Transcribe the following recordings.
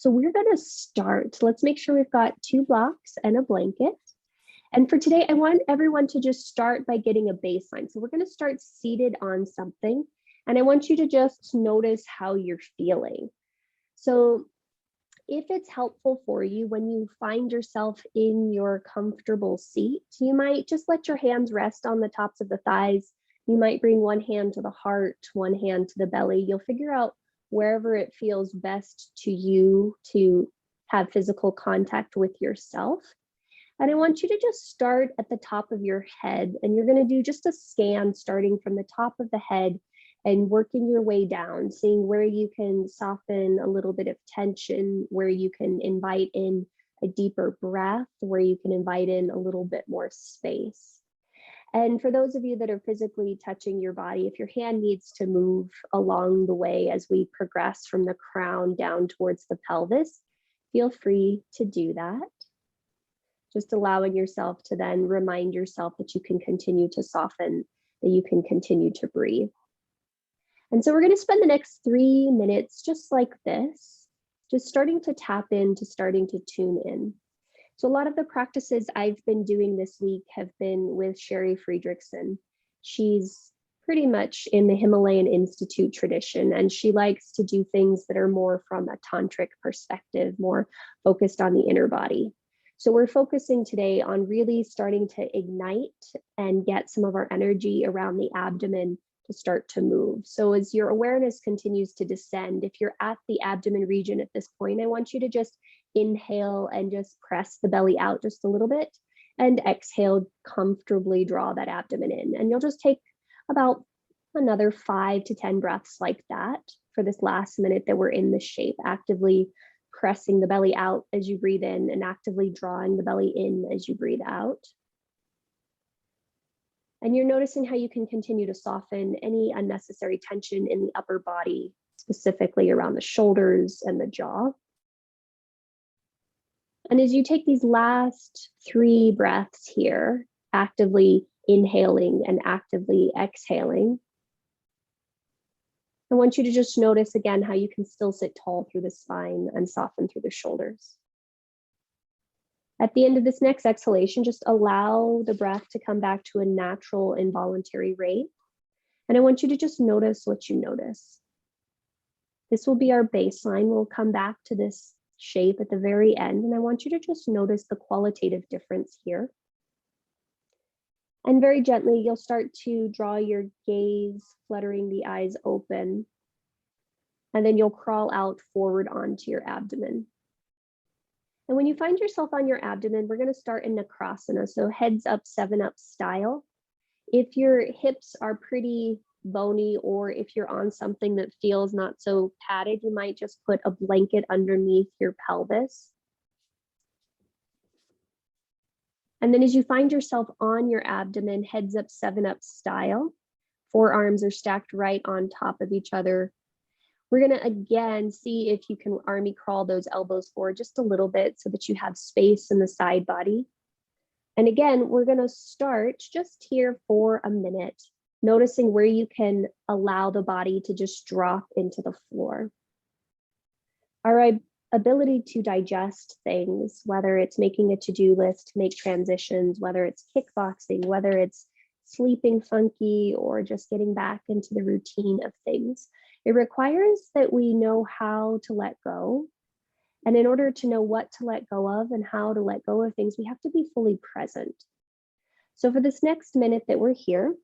So we're going to start. Let's make sure we've got 2 blocks and a blanket. And for today, I want everyone to just start by getting a baseline. So we're going to start seated on something, and I want you to just notice how you're feeling. So if it's helpful for you, when you find yourself in your comfortable seat, you might just let your hands rest on the tops of the thighs. You might bring one hand to the heart, one hand to the belly. You'll figure out wherever it feels best to you to have physical contact with yourself. And I want you to just start at the top of your head, and you're going to do just a scan starting from the top of the head and working your way down, seeing where you can soften a little bit of tension, where you can invite in a deeper breath, where you can invite in a little bit more space. And for those of you that are physically touching your body, if your hand needs to move along the way as we progress from the crown down towards the pelvis, feel free to do that. Just allowing yourself to then remind yourself that you can continue to soften, that you can continue to breathe. And so we're going to spend the next 3 minutes just like this, just starting to tap into, starting to tune in. So a lot of the practices I've been doing this week have been with Sherry Friedrichsen. She's pretty much in the Himalayan Institute tradition, and she likes to do things that are more from a tantric perspective, more focused on the inner body. So we're focusing today on really starting to ignite and get some of our energy around the abdomen to start to move. So as your awareness continues to descend, if you're at the abdomen region at this point, I want you to just inhale and just press the belly out just a little bit, and exhale, comfortably draw that abdomen in. And you'll just take about another 5 to 10 breaths like that for this last minute that we're in this shape, actively pressing the belly out as you breathe in and actively drawing the belly in as you breathe out. And you're noticing how you can continue to soften any unnecessary tension in the upper body, specifically around the shoulders and the jaw. And as you take these last 3 breaths here, actively inhaling and actively exhaling, I want you to just notice again how you can still sit tall through the spine and soften through the shoulders. At the end of this next exhalation, just allow the breath to come back to a natural involuntary rate. And I want you to just notice what you notice. This will be our baseline. We'll come back to this shape at the very end, and I want you to just notice the qualitative difference here. And very gently, you'll start to draw your gaze, fluttering the eyes open, and then you'll crawl out forward onto your abdomen. And when you find yourself on your abdomen, we're going to start in Nakrasana, so heads up, 7-up style. If your hips are pretty bony, or if you're on something that feels not so padded, you might just put a blanket underneath your pelvis. And then as you find yourself on your abdomen, heads up, 7-up style, forearms are stacked right on top of each other. We're going to again see if you can army crawl those elbows forward just a little bit so that you have space in the side body. And again, we're going to start just here for a minute, noticing where you can allow the body to just drop into the floor. Our ability to digest things, whether it's making a to-do list, make transitions, whether it's kickboxing, whether it's sleeping funky, or just getting back into the routine of things, it requires that we know how to let go. And in order to know what to let go of and how to let go of things, we have to be fully present. So for this next minute that we're here,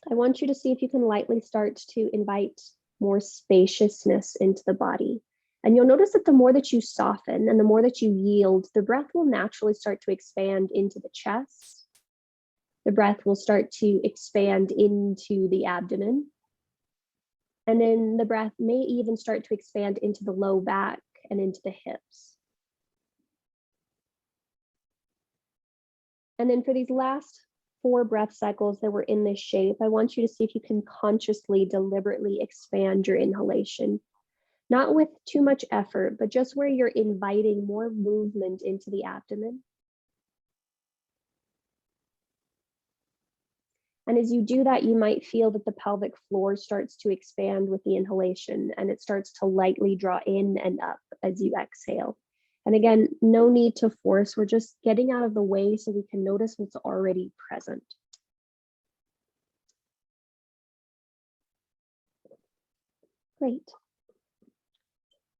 I want you to see if you can lightly start to invite more spaciousness into the body. And you'll notice that the more that you soften and the more that you yield, the breath will naturally start to expand into the chest. The breath will start to expand into the abdomen. And then the breath may even start to expand into the low back and into the hips. And then for these last 4 breath cycles that were in this shape, I want you to see if you can consciously, deliberately expand your inhalation. Not with too much effort, but just where you're inviting more movement into the abdomen. And as you do that, you might feel that the pelvic floor starts to expand with the inhalation, and it starts to lightly draw in and up as you exhale. And again, no need to force. We're just getting out of the way so we can notice what's already present. Great.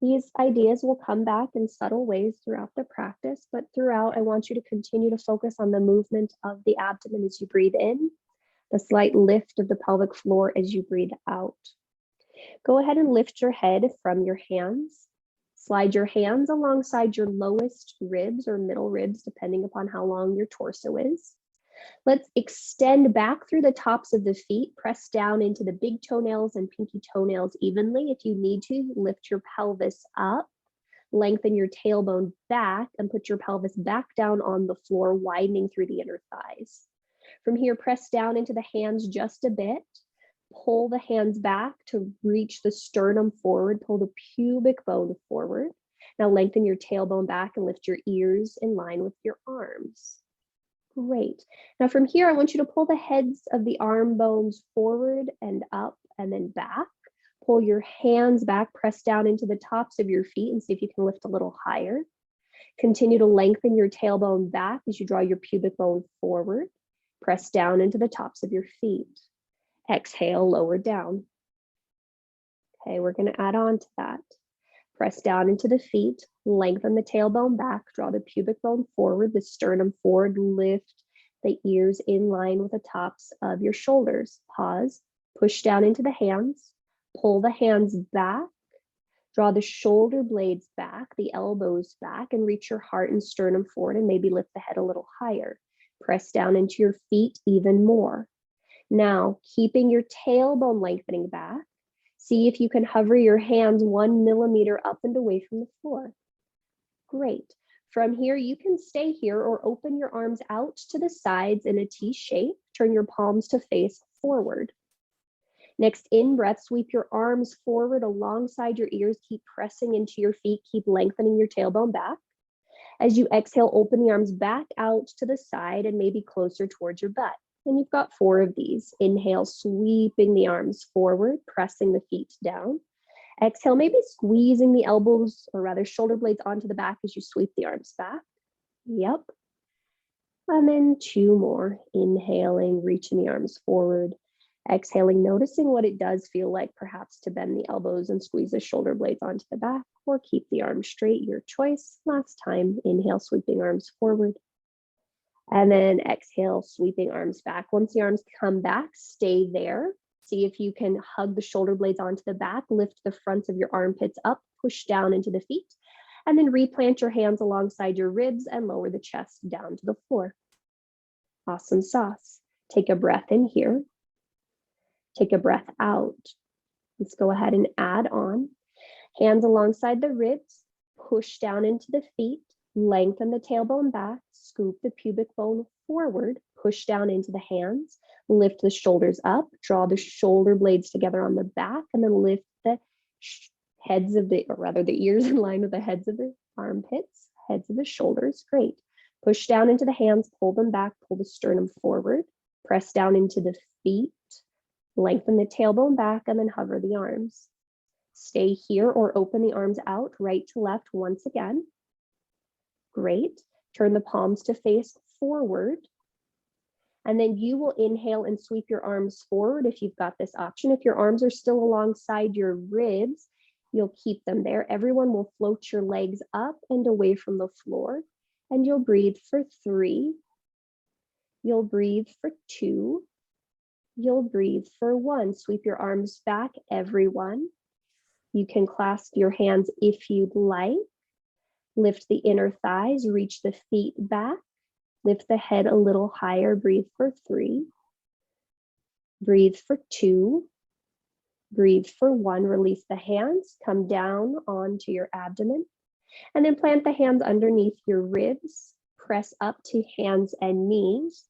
These ideas will come back in subtle ways throughout the practice, but throughout, I want you to continue to focus on the movement of the abdomen as you breathe in, the slight lift of the pelvic floor as you breathe out. Go ahead and lift your head from your hands. Slide your hands alongside your lowest ribs or middle ribs, depending upon how long your torso is. Let's extend back through the tops of the feet, press down into the big toenails and pinky toenails evenly. If you need to, lift your pelvis up, lengthen your tailbone back, and put your pelvis back down on the floor, widening through the inner thighs. From here, press down into the hands just a bit. Pull the hands back to reach the sternum forward, pull the pubic bone forward. Now lengthen your tailbone back and lift your ears in line with your arms. Great. Now from here, I want you to pull the heads of the arm bones forward and up and then back. Pull your hands back, press down into the tops of your feet and see if you can lift a little higher. Continue to lengthen your tailbone back as you draw your pubic bone forward. Press down into the tops of your feet. Exhale, lower down. Okay, we're going to add on to that. Press down into the feet, lengthen the tailbone back, draw the pubic bone forward, the sternum forward, lift the ears in line with the tops of your shoulders. Pause, push down into the hands, pull the hands back, draw the shoulder blades back, the elbows back, and reach your heart and sternum forward and maybe lift the head a little higher. Press down into your feet even more. Now, keeping your tailbone lengthening back, see if you can hover your hands 1 millimeter up and away from the floor. Great. From here, you can stay here or open your arms out to the sides in a T shape. Turn your palms to face forward. Next, in breath, sweep your arms forward alongside your ears. Keep pressing into your feet. Keep lengthening your tailbone back. As you exhale, open the arms back out to the side and maybe closer towards your butt. And you've got 4 of these. Inhale, sweeping the arms forward, pressing the feet down. Exhale, maybe squeezing the elbows, or rather shoulder blades onto the back as you sweep the arms back. Yep. And then 2 more. Inhaling, reaching the arms forward. Exhaling, noticing what it does feel like perhaps to bend the elbows and squeeze the shoulder blades onto the back, or keep the arms straight, your choice. Last time, inhale, sweeping arms forward. And then exhale, sweeping arms back. Once the arms come back, stay there. See if you can hug the shoulder blades onto the back, lift the fronts of your armpits up, push down into the feet, and then replant your hands alongside your ribs and lower the chest down to the floor. Awesome sauce. Take a breath in here. Take a breath out. Let's go ahead and add on. Hands alongside the ribs, push down into the feet, lengthen the tailbone back, scoop the pubic bone forward, push down into the hands, lift the shoulders up, draw the shoulder blades together on the back, and then lift the heads of the, or rather the ears in line with the heads of the armpits, heads of the shoulders. Great. Push down into the hands, pull them back, pull the sternum forward, press down into the feet, lengthen the tailbone back, and then hover the arms. Stay here or open the arms out, right to left once again. Great. Turn the palms to face forward. And then you will inhale and sweep your arms forward if you've got this option. If your arms are still alongside your ribs, you'll keep them there. Everyone will float your legs up and away from the floor. And you'll breathe for 3. You'll breathe for 2. You'll breathe for 1. Sweep your arms back, everyone. You can clasp your hands if you'd like. Lift the inner thighs, reach the feet back. Lift the head a little higher, breathe for 3. Breathe for 2. Breathe for 1, release the hands, come down onto your abdomen. And then plant the hands underneath your ribs, press up to hands and knees.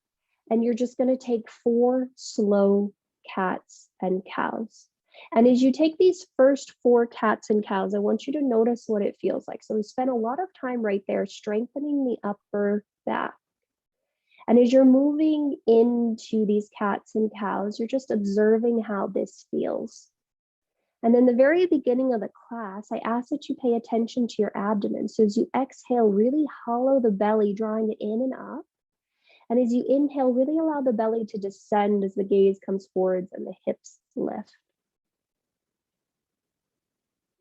And you're just gonna take 4 slow cats and cows. And as you take these first 4 cats and cows, I want you to notice what it feels like. So we spent a lot of time right there strengthening the upper back. And as you're moving into these cats and cows, you're just observing how this feels. And then the very beginning of the class, I ask that you pay attention to your abdomen. So as you exhale, really hollow the belly, drawing it in and up. And as you inhale, really allow the belly to descend as the gaze comes forwards and the hips lift.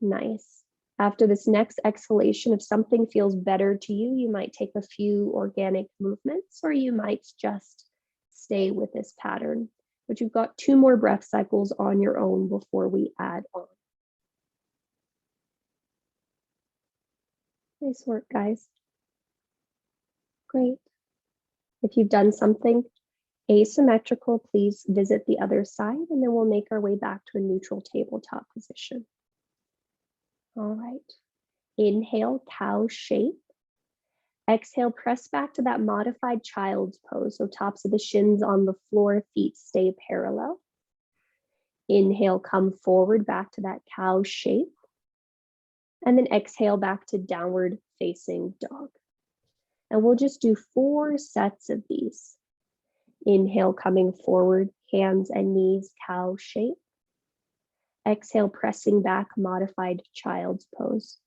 Nice. After this next exhalation, if something feels better to you, you might take a few organic movements, or you might just stay with this pattern. But you've got 2 more breath cycles on your own before we add on. Nice work, guys. Great. If you've done something asymmetrical, please visit the other side, and then we'll make our way back to a neutral tabletop position. All right. Inhale, cow shape. Exhale, press back to that modified child's pose. So tops of the shins on the floor, feet stay parallel. Inhale, come forward back to that cow shape. And then exhale back to downward facing dog. And we'll just do 4 sets of these. Inhale, coming forward, hands and knees, cow shape. Exhale, pressing back, modified child's pose.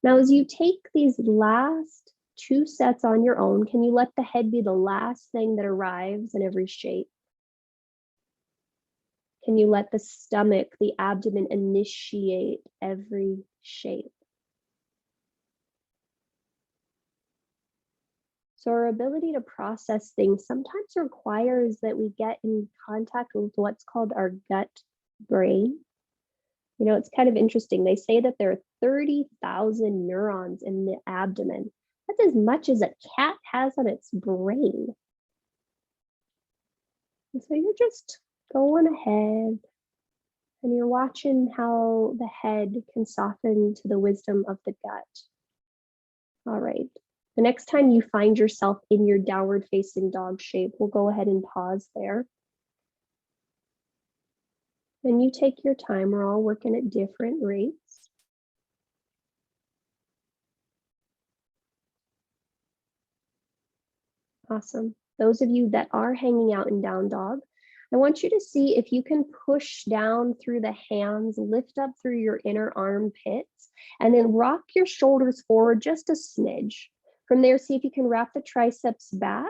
Now, as you take these last 2 sets on your own, can you let the head be the last thing that arrives in every shape? Can you let the stomach, the abdomen initiate every shape? So our ability to process things sometimes requires that we get in contact with what's called our gut brain. You know, it's kind of interesting. They say that there are 30,000 neurons in the abdomen. That's as much as a cat has on its brain. And so you're just going ahead and you're watching how the head can soften to the wisdom of the gut. All right. The next time you find yourself in your downward facing dog shape, we'll go ahead and pause there. And you take your time. We're all working at different rates. Awesome. Those of you that are hanging out in down dog, I want you to see if you can push down through the hands, lift up through your inner armpits, and then rock your shoulders forward just a smidge. From there, see if you can wrap the triceps back.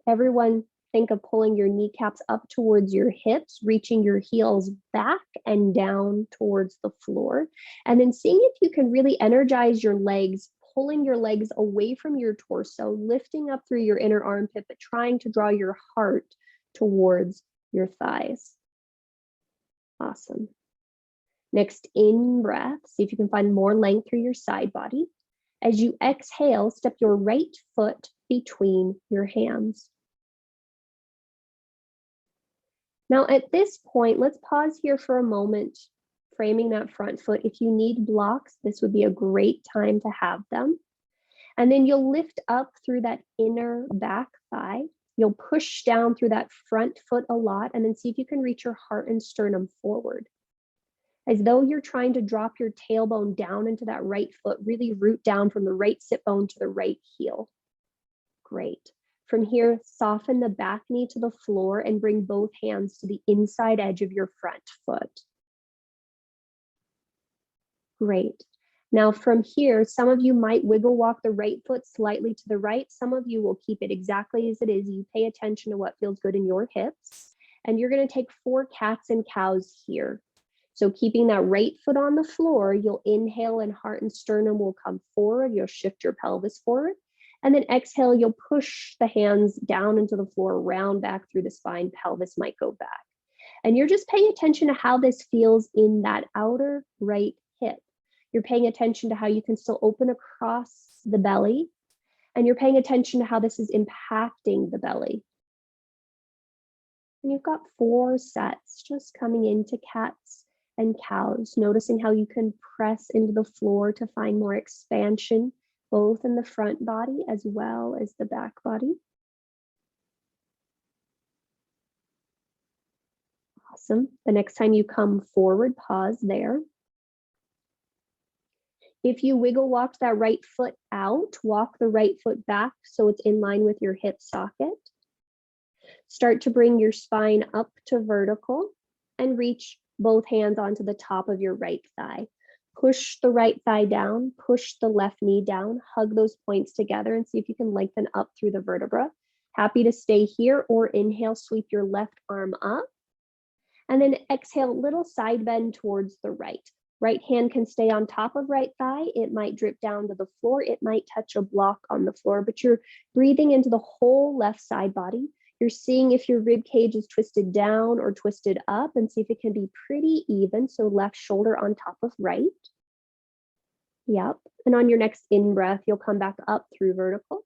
Everyone think of pulling your kneecaps up towards your hips, reaching your heels back and down towards the floor. And then seeing if you can really energize your legs, pulling your legs away from your torso, lifting up through your inner armpit, but trying to draw your heart towards your thighs. Awesome. Next, in breath, see if you can find more length through your side body. As you exhale, step your right foot between your hands. Now at this point, let's pause here for a moment, framing that front foot. If you need blocks, this would be a great time to have them. And then you'll lift up through that inner back thigh. You'll push down through that front foot a lot, and then see if you can reach your heart and sternum forward. As though you're trying to drop your tailbone down into that right foot, really root down from the right sit bone to the right heel. Great. From here, soften the back knee to the floor and bring both hands to the inside edge of your front foot. Great. Now from here, some of you might wiggle walk the right foot slightly to the right. Some of you will keep it exactly as it is. You pay attention to what feels good in your hips. And you're going to take 4 cats and cows here. So keeping that right foot on the floor, you'll inhale and heart and sternum will come forward. You'll shift your pelvis forward. And then exhale, you'll push the hands down into the floor, round back through the spine, pelvis might go back. And you're just paying attention to how this feels in that outer right hip. You're paying attention to how you can still open across the belly. And you're paying attention to how this is impacting the belly. And you've got 4 sets just coming into cats and cows, noticing how you can press into the floor to find more expansion, both in the front body as well as the back body. Awesome. The next time you come forward, pause there. If you wiggle walk that right foot out, walk the right foot back so it's in line with your hip socket. Start to bring your spine up to vertical and reach both hands onto the top of your right thigh. Push the right thigh down, push the left knee down, hug those points together and see if you can lengthen up through the vertebra. Happy to stay here or inhale, sweep your left arm up. And then exhale, little side bend towards the right. Right hand can stay on top of right thigh. It might drip down to the floor. It might touch a block on the floor, but you're breathing into the whole left side body. You're seeing if your rib cage is twisted down or twisted up and see if it can be pretty even. So left shoulder on top of right. Yep. And on your next in-breath, you'll come back up through vertical.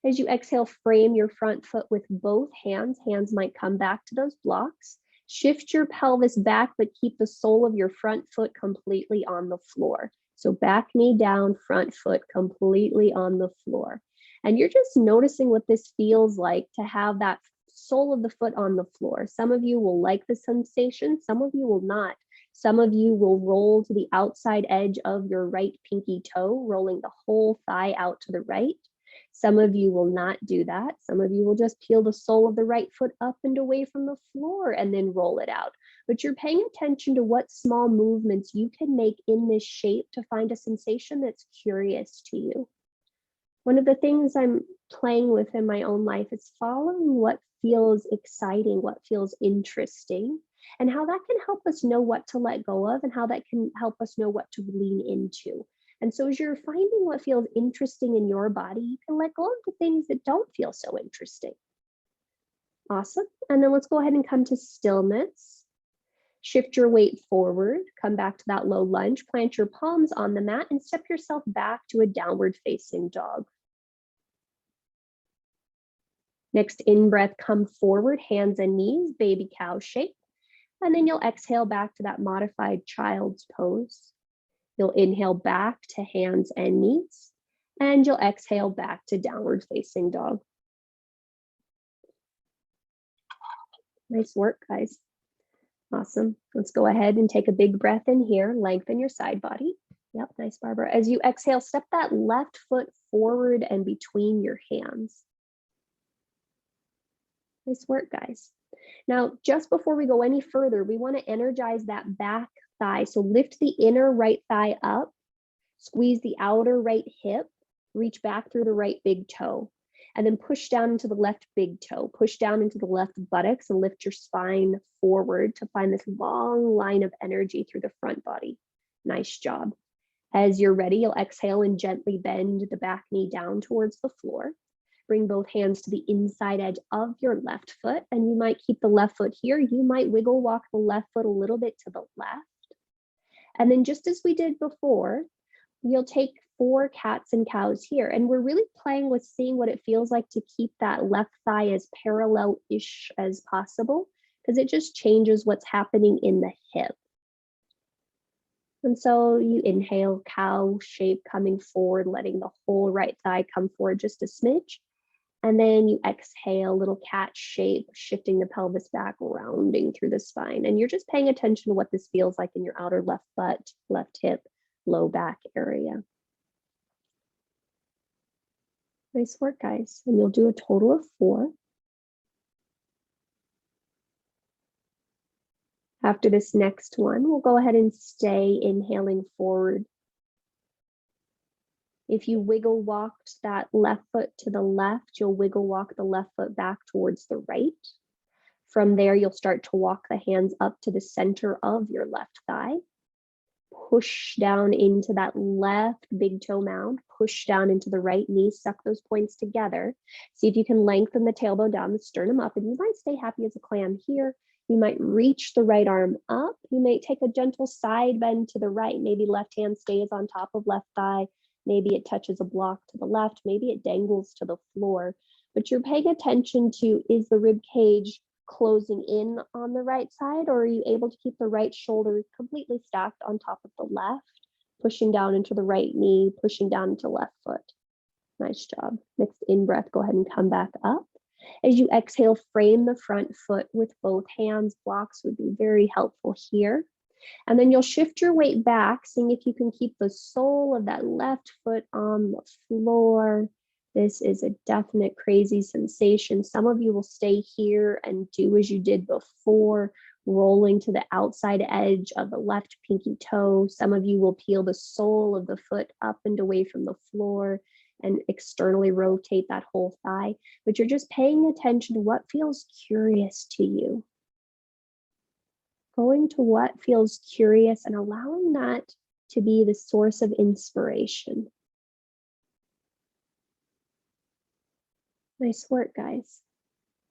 As you exhale, frame your front foot with both hands. Hands might come back to those blocks. Shift your pelvis back, but keep the sole of your front foot completely on the floor. So back knee down, front foot completely on the floor. And you're just noticing what this feels like to have that sole of the foot on the floor. Some of you will like the sensation, some of you will not. Some of you will roll to the outside edge of your right pinky toe, rolling the whole thigh out to the right. Some of you will not do that. Some of you will just peel the sole of the right foot up and away from the floor and then roll it out. But you're paying attention to what small movements you can make in this shape to find a sensation that's curious to you. One of the things I'm playing with in my own life is following what feels exciting, what feels interesting, and how that can help us know what to let go of and how that can help us know what to lean into. And so as you're finding what feels interesting in your body, you can let go of the things that don't feel so interesting. Awesome. And then let's go ahead and come to stillness. Shift your weight forward, come back to that low lunge, plant your palms on the mat and step yourself back to a downward facing dog. Next in-breath, come forward, hands and knees, baby cow shape. And then you'll exhale back to that modified child's pose. You'll inhale back to hands and knees, and you'll exhale back to downward facing dog. Nice work, guys. Awesome. Let's go ahead and take a big breath in here. Lengthen your side body. Yep, nice, Barbara. As you exhale, step that left foot forward and between your hands. Nice work, guys. Now, just before we go any further, we want to energize that back thigh. So lift the inner right thigh up, squeeze the outer right hip, reach back through the right big toe, and then push down into the left big toe, push down into the left buttocks and lift your spine forward to find this long line of energy through the front body. Nice job. As you're ready, you'll exhale and gently bend the back knee down towards the floor. Bring both hands to the inside edge of your left foot, and you might keep the left foot here. You might wiggle walk the left foot a little bit to the left. And then just as we did before, you'll take 4 cats and cows here. And we're really playing with seeing what it feels like to keep that left thigh as parallel-ish as possible, because it just changes what's happening in the hip. And so you inhale, cow shape coming forward, letting the whole right thigh come forward just a smidge. And then you exhale, little cat shape, shifting the pelvis back, rounding through the spine. And you're just paying attention to what this feels like in your outer left butt, left hip, low back area. Nice work, guys. And you'll do a total of 4. After this next one, we'll go ahead and stay inhaling forward. If you wiggle walked that left foot to the left, you'll wiggle walk the left foot back towards the right. From there, you'll start to walk the hands up to the center of your left thigh. Push down into that left big toe mound, push down into the right knee, suck those points together. See if you can lengthen the tailbone down, the sternum up, and you might stay happy as a clam here. You might reach the right arm up. You may take a gentle side bend to the right. Maybe left hand stays on top of left thigh. Maybe it touches a block to the left. Maybe it dangles to the floor. But you're paying attention to, is the rib cage closing in on the right side, or are you able to keep the right shoulder completely stacked on top of the left, pushing down into the right knee, pushing down into left foot? Nice job. Next in-breath, go ahead and come back up. As you exhale, frame the front foot with both hands. Blocks would be very helpful here. And then you'll shift your weight back, seeing if you can keep the sole of that left foot on the floor. This is a definite crazy sensation. Some of you will stay here and do as you did before, rolling to the outside edge of the left pinky toe. Some of you will peel the sole of the foot up and away from the floor and externally rotate that whole thigh. But you're just paying attention to what feels curious to you. Going to what feels curious and allowing that to be the source of inspiration. Nice work, guys.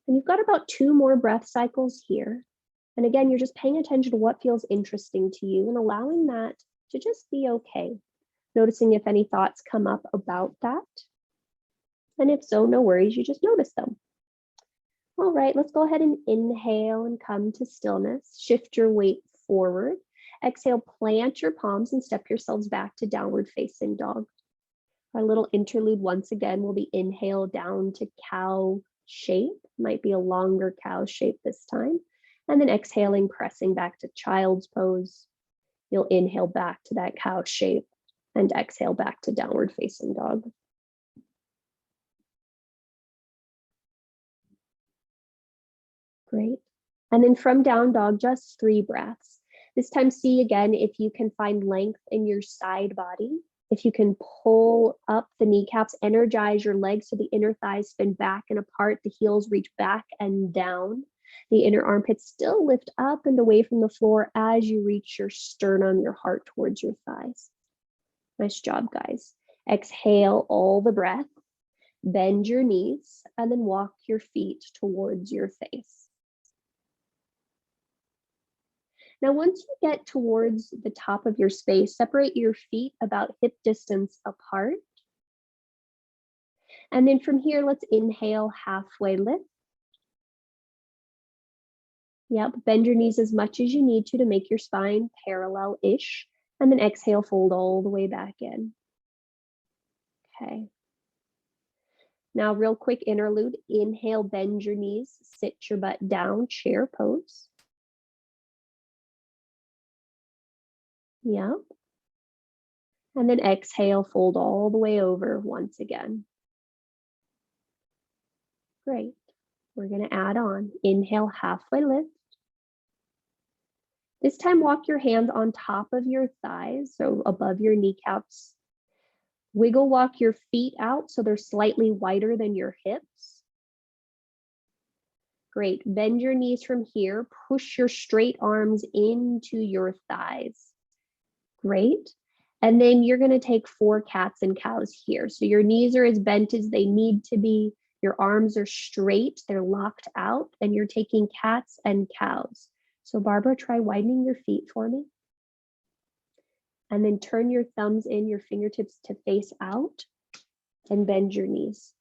And you've got about 2 more breath cycles here. And again, you're just paying attention to what feels interesting to you and allowing that to just be okay. Noticing if any thoughts come up about that. And if so, no worries, you just notice them. All right, let's go ahead and inhale and come to stillness. Shift your weight forward. Exhale, plant your palms and step yourselves back to downward facing dog. Our little interlude once again will be inhale down to cow shape. Might be a longer cow shape this time. And then exhaling, pressing back to child's pose. You'll inhale back to that cow shape and exhale back to downward facing dog. Great. And then from down dog, just 3 breaths. This time, see again if you can find length in your side body. If you can pull up the kneecaps, energize your legs so the inner thighs spin back and apart, the heels reach back and down. The inner armpits still lift up and away from the floor as you reach your sternum, your heart towards your thighs. Nice job, guys. Exhale all the breath, bend your knees, and then walk your feet towards your face. Now, once you get towards the top of your space, separate your feet about hip distance apart. And then from here, let's inhale, halfway lift. Yep, bend your knees as much as you need to make your spine parallel-ish. And then exhale, fold all the way back in. Okay. Now, real quick interlude. Inhale, bend your knees, sit your butt down, chair pose. Yep. And then exhale, fold all the way over once again. Great. We're going to add on. Inhale, halfway lift. This time, walk your hands on top of your thighs, so above your kneecaps. Wiggle walk your feet out so they're slightly wider than your hips. Great. Bend your knees from here. Push your straight arms into your thighs. Great. And then you're going to take 4 cats and cows here. So your knees are as bent as they need to be. Your arms are straight. They're locked out. And you're taking cats and cows. So Barbara, try widening your feet for me. And then turn your thumbs in, your fingertips to face out. And bend your knees.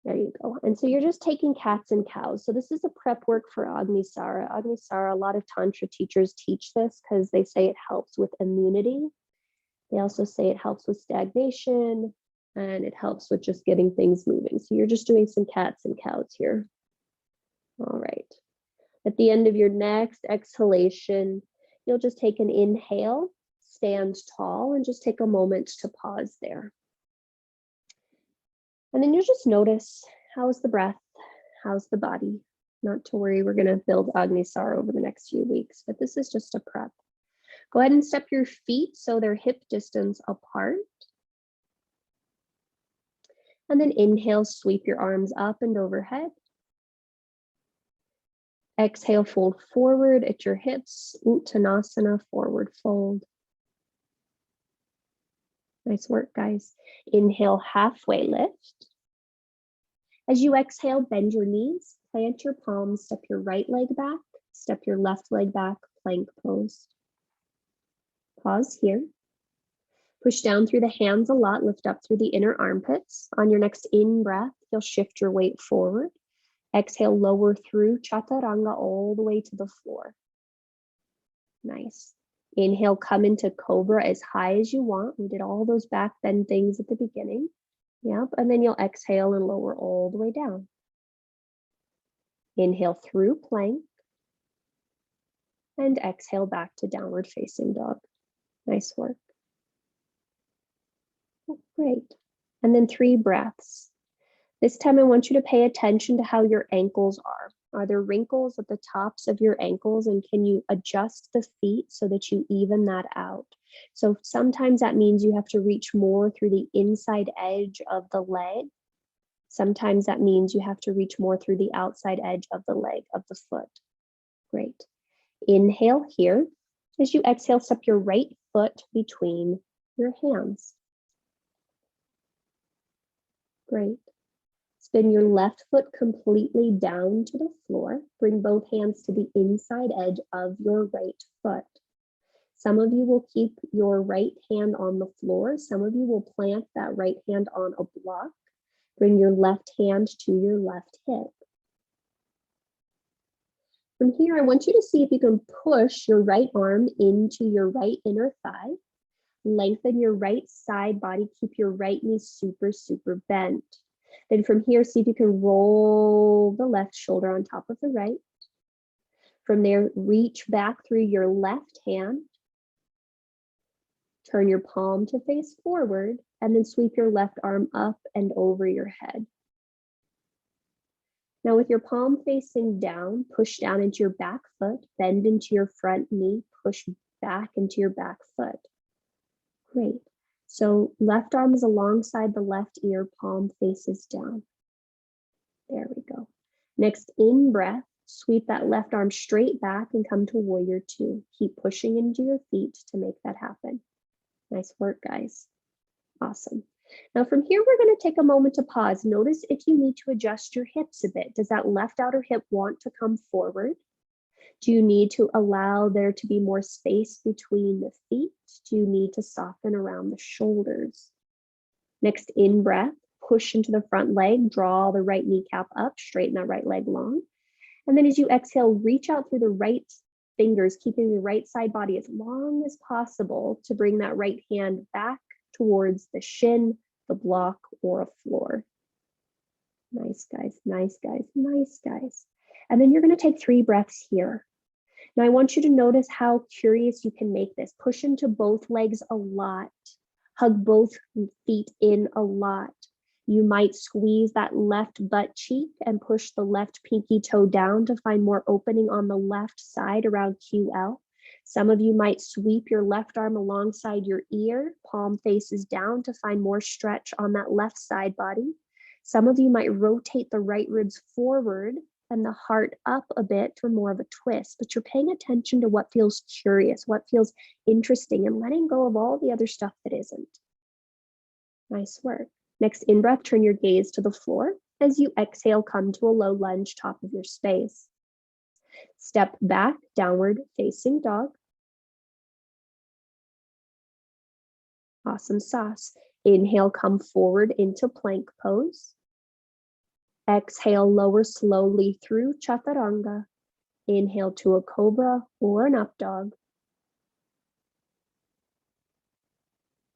There you go. And so you're just taking cats and cows. So this is a prep work for Agnisara. Agnisara, a lot of Tantra teachers teach this because they say it helps with immunity. They also say it helps with stagnation and it helps with just getting things moving. So you're just doing some cats and cows here. All right. At the end of your next exhalation, you'll just take an inhale, stand tall, and just take a moment to pause there. And then you just notice, how's the breath? How's the body? Not to worry, we're going to build Agnisara over the next few weeks, but this is just a prep. Go ahead and step your feet so they're hip distance apart. And then inhale, sweep your arms up and overhead. Exhale, fold forward at your hips, Uttanasana, forward fold. Nice work, guys. Inhale, halfway lift. As you exhale, bend your knees, plant your palms, step your right leg back, step your left leg back, plank pose. Pause here. Push down through the hands a lot, lift up through the inner armpits. On your next in-breath, you'll shift your weight forward. Exhale, lower through Chaturanga all the way to the floor. Nice. Inhale, come into Cobra as high as you want. We did all those back bend things at the beginning. Yep, and then you'll exhale and lower all the way down. Inhale through plank. And exhale back to downward facing dog. Nice work. Oh, great. And then 3 breaths. This time I want you to pay attention to how your ankles are. Are there wrinkles at the tops of your ankles, and can you adjust the feet so that you even that out? So sometimes that means you have to reach more through the inside edge of the leg. Sometimes that means you have to reach more through the outside edge of the leg, of the foot. Great. Inhale here. As you exhale, step your right foot between your hands. Great. Spin your left foot completely down to the floor. Bring both hands to the inside edge of your right foot. Some of you will keep your right hand on the floor. Some of you will plant that right hand on a block. Bring your left hand to your left hip. From here, I want you to see if you can push your right arm into your right inner thigh. Lengthen your right side body. Keep your right knee super, super bent. Then from here, see if you can roll the left shoulder on top of the right. From there, reach back through your left hand. Turn your palm to face forward, and then sweep your left arm up and over your head. Now with your palm facing down, push down into your back foot, bend into your front knee, push back into your back foot. Great. So left arm is alongside the left ear, palm faces down. There we go. Next, in breath, sweep that left arm straight back and come to warrior 2. Keep pushing into your feet to make that happen. Nice work, guys. Awesome. Now from here, we're going to take a moment to pause. Notice if you need to adjust your hips a bit. Does that left outer hip want to come forward? Do you need to allow there to be more space between the feet? Do you need to soften around the shoulders? Next, in breath, push into the front leg, draw the right kneecap up, straighten that right leg long. And then as you exhale, reach out through the right fingers, keeping the right side body as long as possible to bring that right hand back towards the shin, the block, or a floor. Nice, guys, nice, guys, nice, guys. And then you're going to take 3 breaths here. Now I want you to notice how curious you can make this. Push into both legs a lot. Hug both feet in a lot. You might squeeze that left butt cheek and push the left pinky toe down to find more opening on the left side around QL. Some of you might sweep your left arm alongside your ear, palm faces down to find more stretch on that left side body. Some of you might rotate the right ribs forward and the heart up a bit for more of a twist, but you're paying attention to what feels curious, what feels interesting, and letting go of all the other stuff that isn't. Nice work. Next, in breath, turn your gaze to the floor. As you exhale, come to a low lunge, top of your space. Step back, downward facing dog. Awesome sauce. Inhale, come forward into plank pose. Exhale, lower slowly through chaturanga. Inhale to a cobra or an up dog.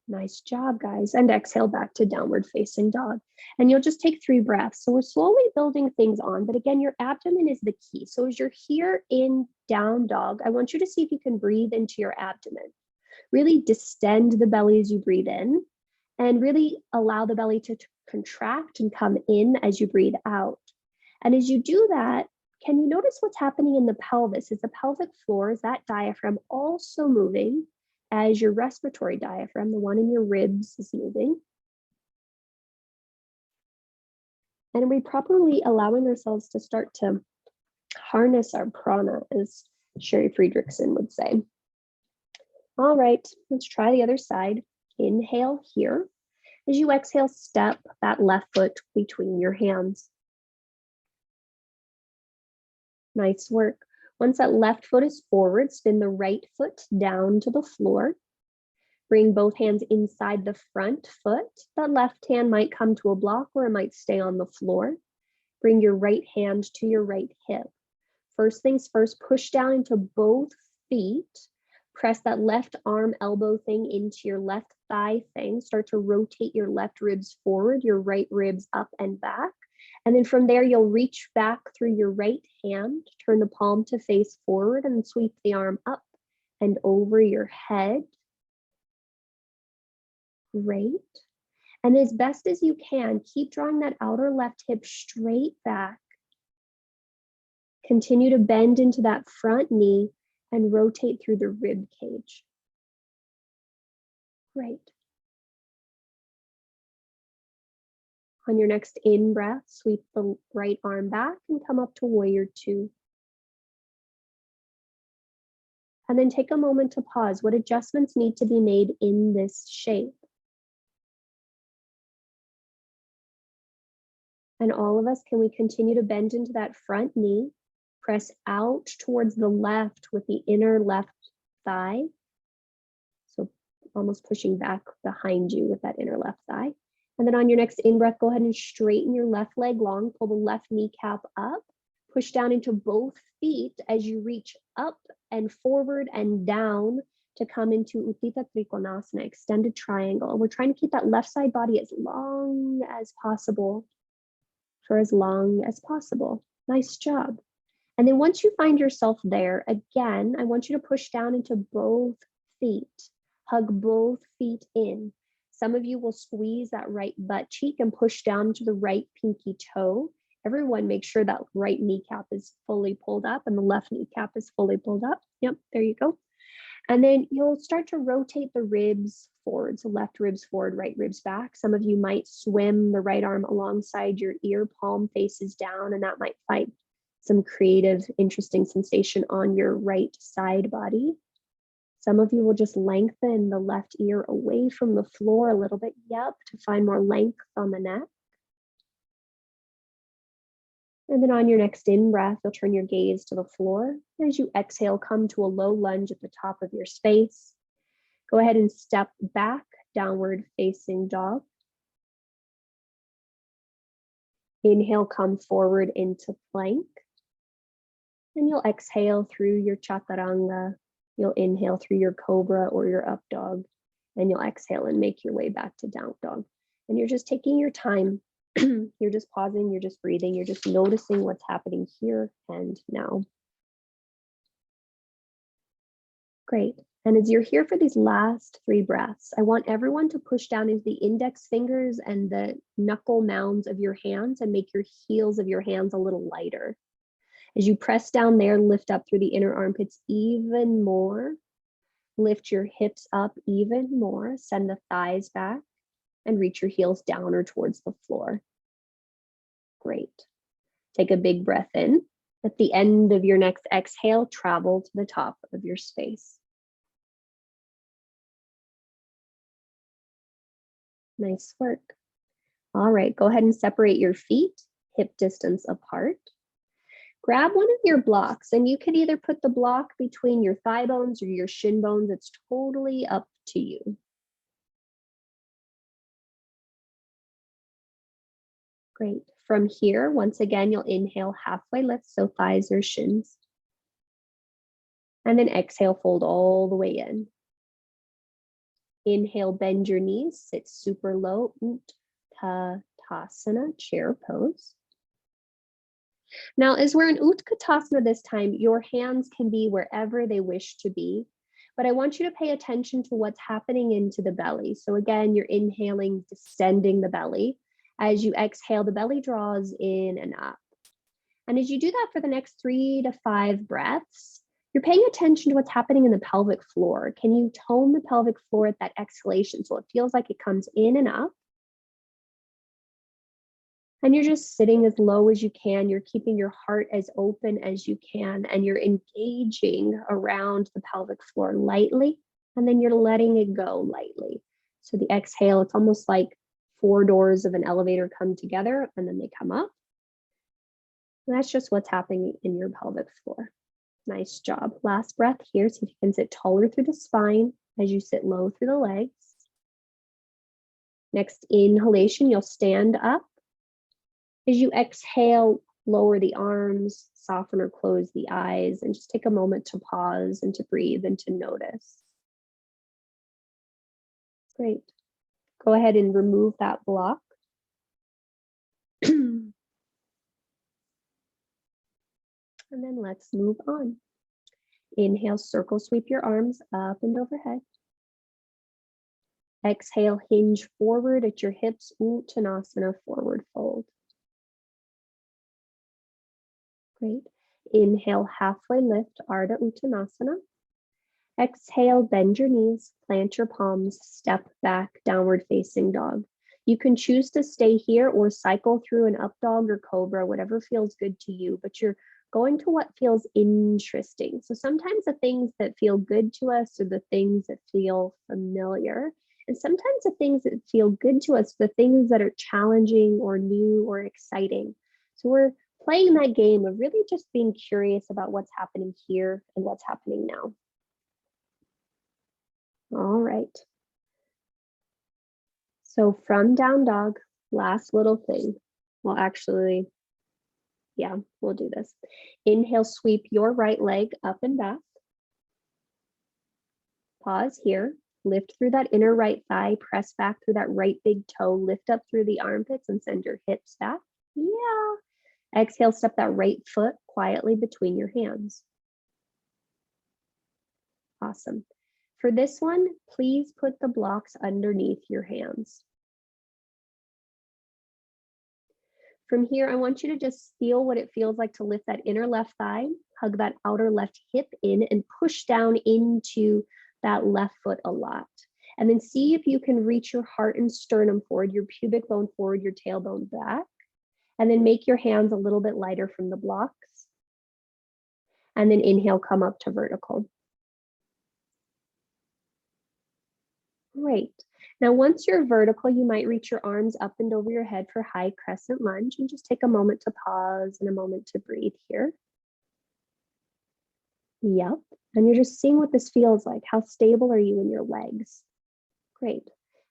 Nice job, guys. And exhale back to downward facing dog. And you'll just take 3 breaths. So we're slowly building things on, but again, your abdomen is the key. So as you're here in down dog, I want you to see if you can breathe into your abdomen. Really distend the belly as you breathe in, and really allow the belly to contract and come in as you breathe out. And as you do that, can you notice what's happening in the pelvis? Is the pelvic floor, is that diaphragm also moving as your respiratory diaphragm, the one in your ribs, is moving? And are we properly allowing ourselves to start to harness our prana, as Sherry Friedrichsen would say? All right, let's try the other side. Inhale here. As you exhale, step that left foot between your hands. Nice work. Once that left foot is forward, spin the right foot down to the floor. Bring both hands inside the front foot. That left hand might come to a block or it might stay on the floor. Bring your right hand to your right hip. First things first, push down into both feet. Press that left arm elbow thing into your left thigh thing. Start to rotate your left ribs forward, your right ribs up and back. And then from there, you'll reach back through your right hand, turn the palm to face forward and sweep the arm up and over your head. Great. And as best as you can, keep drawing that outer left hip straight back. Continue to bend into that front knee and rotate through the rib cage. Great. On your next in-breath, sweep the right arm back and come up to warrior two. And then take a moment to pause. What adjustments need to be made in this shape? And all of us, can we continue to bend into that front knee? Press out towards the left with the inner left thigh. So almost pushing back behind you with that inner left thigh. And then on your next in-breath, go ahead and straighten your left leg long, pull the left kneecap up, push down into both feet as you reach up and forward and down to come into Utthita Trikonasana, extended triangle. We're trying to keep that left side body as long as possible for as long as possible. Nice job. And then once you find yourself there, again, I want you to push down into both feet, hug both feet in. Some of you will squeeze that right butt cheek and push down to the right pinky toe. Everyone make sure that right kneecap is fully pulled up and the left kneecap is fully pulled up. Yep, there you go. And then you'll start to rotate the ribs forward. So left ribs forward, right ribs back. Some of you might swim the right arm alongside your ear, palm faces down, and that might find some creative, interesting sensation on your right side body. Some of you will just lengthen the left ear away from the floor a little bit, yep, to find more length on the neck. And then on your next in-breath, you'll turn your gaze to the floor. As you exhale, come to a low lunge at the top of your space. Go ahead and step back, downward facing dog. Inhale, come forward into plank. And you'll exhale through your chaturanga. You'll inhale through your cobra or your up dog. And you'll exhale and make your way back to down dog. And you're just taking your time. You're just pausing, you're just breathing, you're just noticing what's happening here and now. Great. And as you're here for these last 3 breaths, I want everyone to push down into the index fingers and the knuckle mounds of your hands and make your heels of your hands a little lighter. As you press down there, lift up through the inner armpits even more. Lift your hips up even more. Send the thighs back and reach your heels down or towards the floor. Great. Take a big breath in. At the end of your next exhale, travel to the top of your space. Nice work. All right, go ahead and separate your feet, hip distance apart. Grab one of your blocks, and you can either put the block between your thigh bones or your shin bones. It's totally up to you. Great. From here, once again, you'll inhale halfway lift, so thighs or shins. And then exhale, fold all the way in. Inhale, bend your knees, sit super low, Utkatasana, chair pose. Now, as we're in Utkatasana this time, your hands can be wherever they wish to be, but I want you to pay attention to what's happening into the belly. So again, you're inhaling, descending the belly. As you exhale, the belly draws in and up. And as you do that for the next 3 to 5 breaths, you're paying attention to what's happening in the pelvic floor. Can you tone the pelvic floor at that exhalation so it feels like it comes in and up? And you're just sitting as low as you can. You're keeping your heart as open as you can, and you're engaging around the pelvic floor lightly, and then you're letting it go lightly. So the exhale, it's almost like 4 doors of an elevator come together and then they come up. And that's just what's happening in your pelvic floor. Nice job. Last breath here. See if you can sit taller through the spine as you sit low through the legs. Next inhalation, you'll stand up. As you exhale, lower the arms, soften or close the eyes, and just take a moment to pause and to breathe and to notice. Great. Go ahead and remove that block. And then let's move on. Inhale, circle sweep your arms up and overhead. Exhale, hinge forward at your hips, Uttanasana, forward fold. Great. Inhale, halfway lift, Ardha Uttanasana. Exhale, bend your knees, plant your palms, step back, downward facing dog. You can choose to stay here or cycle through an up dog or cobra, whatever feels good to you, but you're going to what feels interesting. So sometimes the things that feel good to us are the things that feel familiar. And sometimes the things that feel good to us, the things that are challenging or new or exciting. So we're playing that game of really just being curious about what's happening here and what's happening now. All right. So from down dog, last little thing. Well, actually, yeah, we'll do this. Inhale, sweep your right leg up and back. Pause here. Lift through that inner right thigh, press back through that right big toe, lift up through the armpits and send your hips back. Yeah. Exhale, step that right foot quietly between your hands. Awesome. For this one, please put the blocks underneath your hands. From here, I want you to just feel what it feels like to lift that inner left thigh, hug that outer left hip in and push down into that left foot a lot. And then see if you can reach your heart and sternum forward, your pubic bone forward, your tailbone back. And then make your hands a little bit lighter from the blocks. And then inhale, come up to vertical. Great. Now, once you're vertical, you might reach your arms up and over your head for high crescent lunge and just take a moment to pause and a moment to breathe here. Yep. And you're just seeing what this feels like. How stable are you in your legs? Great.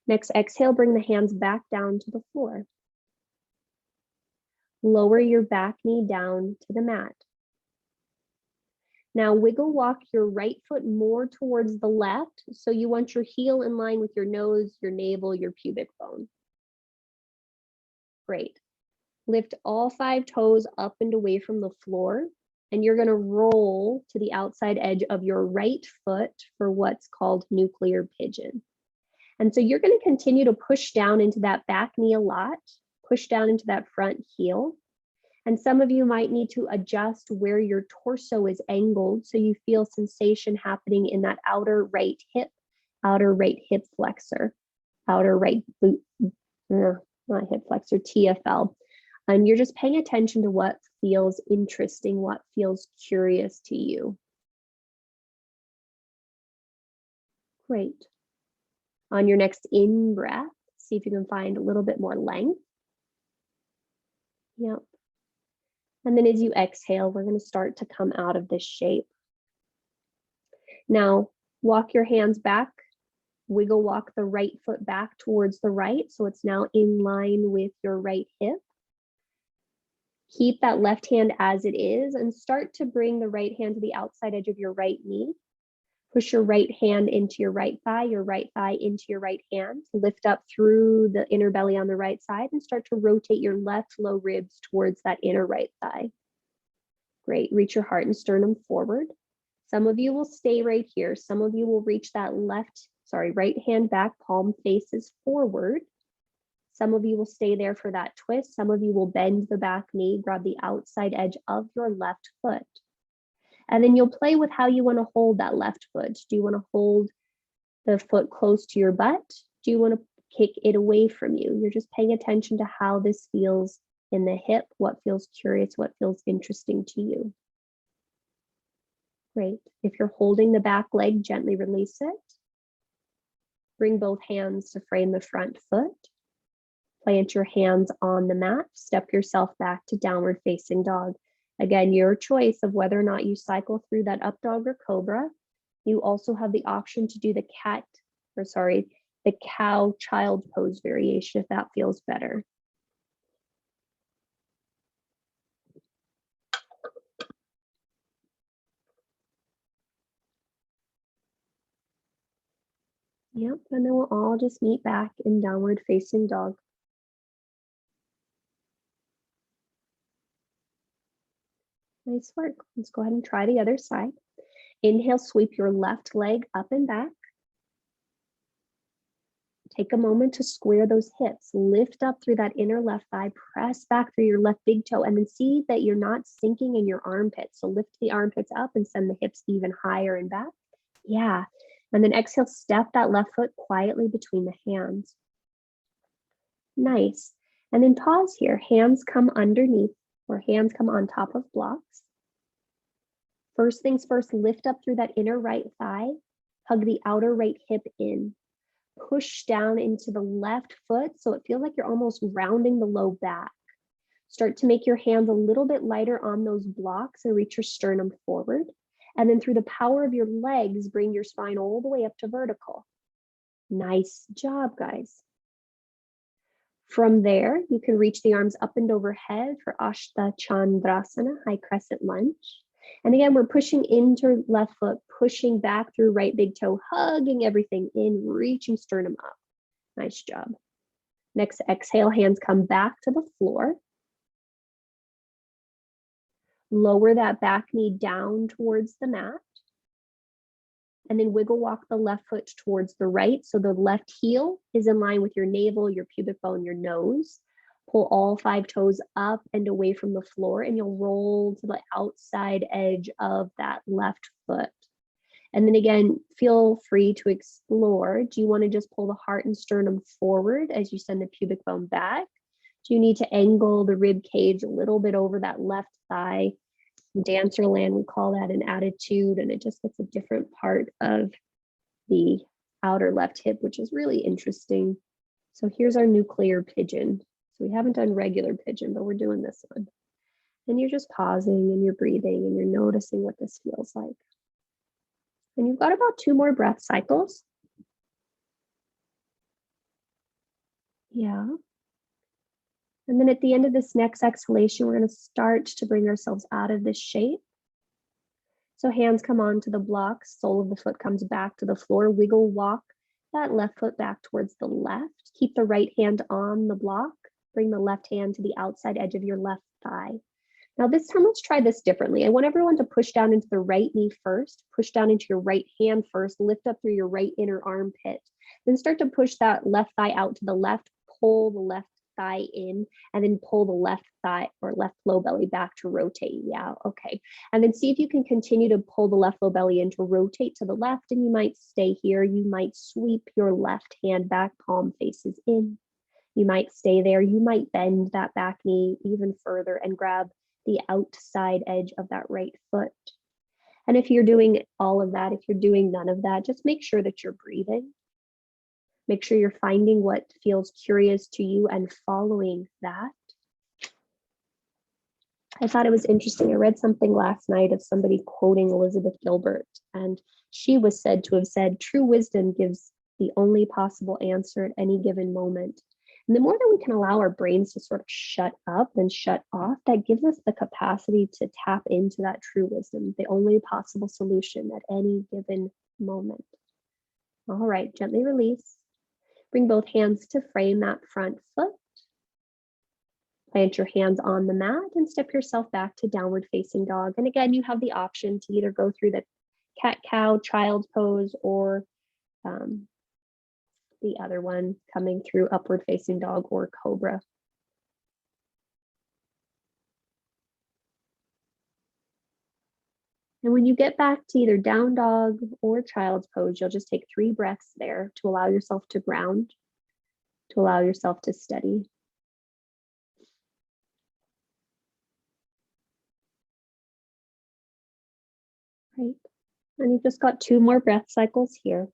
Next, exhale, bring the hands back down to the floor. Lower your back knee down to the mat. Now wiggle walk your right foot more towards the left. So you want your heel in line with your nose, your navel, your pubic bone. Great. Lift all 5 toes up and away from the floor. And you're gonna roll to the outside edge of your right foot for what's called nuclear pigeon. And so you're gonna continue to push down into that back knee a lot, push down into that front heel. And some of you might need to adjust where your torso is angled so you feel sensation happening in that outer right hip flexor, outer right boot, not hip flexor, TFL. And you're just paying attention to what feels interesting, what feels curious to you. Great. On your next in-breath, see if you can find a little bit more length. Yep. And then as you exhale, we're going to start to come out of this shape. Now, walk your hands back, wiggle walk the right foot back towards the right. So it's now in line with your right hip. Keep that left hand as it is and start to bring the right hand to the outside edge of your right knee. Push your right hand into your right thigh into your right hand. Lift up through the inner belly on the right side and start to rotate your left low ribs towards that inner right thigh. Great, reach your heart and sternum forward. Some of you will stay right here. Some of you will reach that right hand back, palm faces forward. Some of you will stay there for that twist. Some of you will bend the back knee, grab the outside edge of your left foot. And then you'll play with how you want to hold that left foot. Do you want to hold the foot close to your butt? Do you want to kick it away from you? You're just paying attention to how this feels in the hip, what feels curious, what feels interesting to you. Great. If you're holding the back leg, gently release it. Bring both hands to frame the front foot. Plant your hands on the mat. Step yourself back to downward facing dog. Again, your choice of whether or not you cycle through that up dog or cobra. You also have the option to do the cow child pose variation if that feels better. Yep, and then we'll all just meet back in downward facing dog. Nice work. Let's go ahead and try the other side. Inhale, sweep your left leg up and back. Take a moment to square those hips. Lift up through that inner left thigh, press back through your left big toe, and then see that you're not sinking in your armpits. So lift the armpits up and send the hips even higher and back. Yeah. And then exhale, step that left foot quietly between the hands. Nice. And then pause here. Hands come underneath or hands come on top of blocks. First things first, lift up through that inner right thigh. Hug the outer right hip in. Push down into the left foot so it feels like you're almost rounding the low back. Start to make your hands a little bit lighter on those blocks and reach your sternum forward. And then through the power of your legs, bring your spine all the way up to vertical. Nice job, guys. From there, you can reach the arms up and overhead for Ashtha Chandrasana, high crescent lunge. And again, we're pushing into left foot, pushing back through right big toe, hugging everything in, reaching sternum up. Nice job. Next, exhale, hands come back to the floor. Lower that back knee down towards the mat. And then wiggle walk the left foot towards the right. So the left heel is in line with your navel, your pubic bone, your nose. Pull all 5 toes up and away from the floor, and you'll roll to the outside edge of that left foot. And then again, feel free to explore. Do you want to just pull the heart and sternum forward as you send the pubic bone back? Do you need to angle the rib cage a little bit over that left thigh? In dancer land, we call that an attitude, and it just gets a different part of the outer left hip, which is really interesting. So here's our nuclear pigeon. So we haven't done regular pigeon, but we're doing this one. And you're just pausing and you're breathing and you're noticing what this feels like. And you've got about 2 more breath cycles. Yeah. And then at the end of this next exhalation, we're going to start to bring ourselves out of this shape. So hands come onto the blocks, sole of the foot comes back to the floor, wiggle walk that left foot back towards the left. Keep the right hand on the block. Bring the left hand to the outside edge of your left thigh. Now this time, let's try this differently. I want everyone to push down into the right knee first, push down into your right hand first, lift up through your right inner armpit. Then start to push that left thigh out to the left, pull the left thigh in, and then pull the left thigh or left low belly back to rotate. Yeah, okay. And then see if you can continue to pull the left low belly in to rotate to the left, and you might stay here. You might sweep your left hand back, palm faces in. You might stay there. You might bend that back knee even further and grab the outside edge of that right foot. And if you're doing all of that, if you're doing none of that, just make sure that you're breathing. Make sure you're finding what feels curious to you and following that. I thought it was interesting. I read something last night of somebody quoting Elizabeth Gilbert, and she was said to have said, "True wisdom gives the only possible answer at any given moment." And the more that we can allow our brains to sort of shut up and shut off, that gives us the capacity to tap into that true wisdom, the only possible solution at any given moment. All right, gently release. Bring both hands to frame that front foot. Plant your hands on the mat and step yourself back to downward facing dog. And again, you have the option to either go through the cat-cow, child's pose, or the other one coming through upward facing dog or cobra. And when you get back to either down dog or child's pose, you'll just take 3 breaths there to allow yourself to ground, to allow yourself to steady. Right. And you've just got 2 more breath cycles here.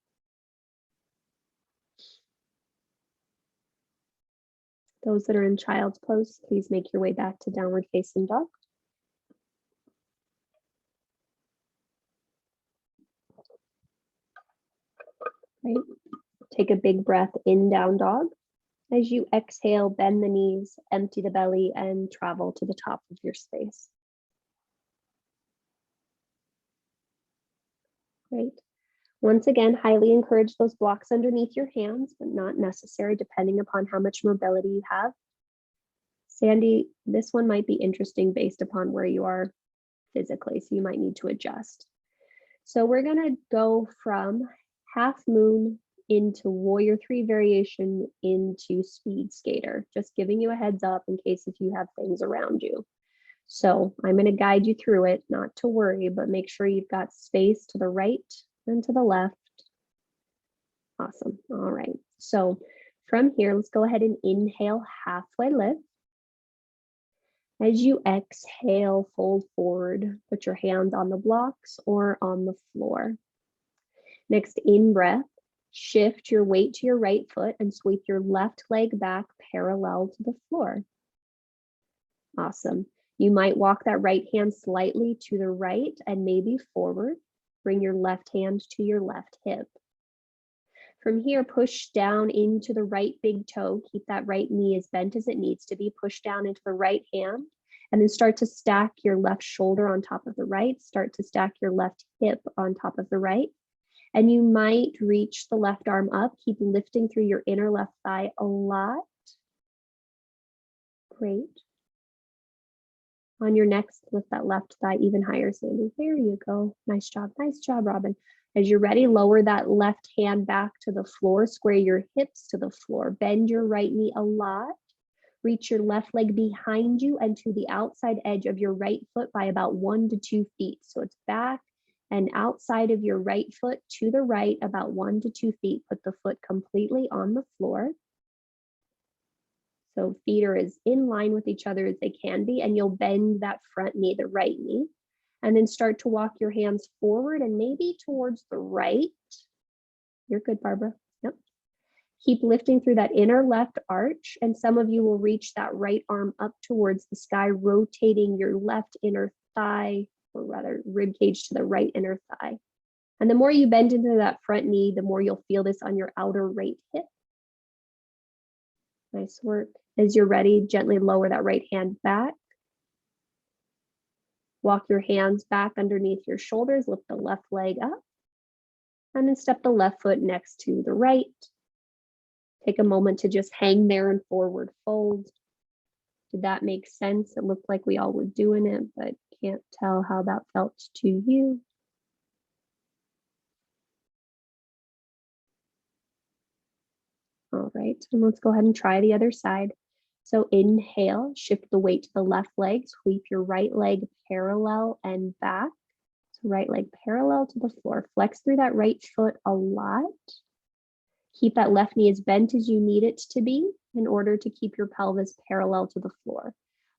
Those that are in child's pose, please make your way back to downward facing dog. Right. Take a big breath in, down dog. As you exhale, bend the knees, empty the belly, and travel to the top of your space. Great. Once again, highly encourage those blocks underneath your hands, but not necessary depending upon how much mobility you have. Sandy, this one might be interesting based upon where you are. physically, so you might need to adjust. So we're gonna go from half moon into warrior 3 variation into speed skater, just giving you a heads up in case if you have things around you. So I'm going to guide you through it, not to worry, but make sure you've got space to the right and to the left. Awesome. All right. So from here, let's go ahead and inhale, halfway lift. As you exhale, fold forward, put your hands on the blocks or on the floor. Next, in breath, shift your weight to your right foot and sweep your left leg back parallel to the floor. Awesome. You might walk that right hand slightly to the right and maybe forward. Bring your left hand to your left hip. From here, push down into the right big toe. Keep that right knee as bent as it needs to be. Push down into the right hand and then start to stack your left shoulder on top of the right. Start to stack your left hip on top of the right. And you might reach the left arm up. Keep lifting through your inner left thigh a lot. Great. On your next, lift that left thigh even higher, Sandy. There you go. Nice job, Robin. As you're ready, lower that left hand back to the floor, square your hips to the floor, bend your right knee a lot, reach your left leg behind you and to the outside edge of your right foot by about 1 to 2 feet. So it's back and outside of your right foot to the right, about 1 to 2 feet. Put the foot completely on the floor. So feet are as in line with each other as they can be, and you'll bend that front knee, the right knee, and then start to walk your hands forward and maybe towards the right. You're good, Barbara. Yep. Keep lifting through that inner left arch, and some of you will reach that right arm up towards the sky, rotating your left inner thigh, or rather rib cage to the right inner thigh. And the more you bend into that front knee, the more you'll feel this on your outer right hip. Nice work. As you're ready, gently lower that right hand back. Walk your hands back underneath your shoulders, lift the left leg up, and then step the left foot next to the right. Take a moment to just hang there and forward fold. Did that make sense? It looked like we all were doing it, but can't tell how that felt to you. All right, and let's go ahead and try the other side. So inhale, shift the weight to the left leg, sweep your right leg parallel and back. So right leg parallel to the floor. Flex through that right foot a lot. Keep that left knee as bent as you need it to be in order to keep your pelvis parallel to the floor.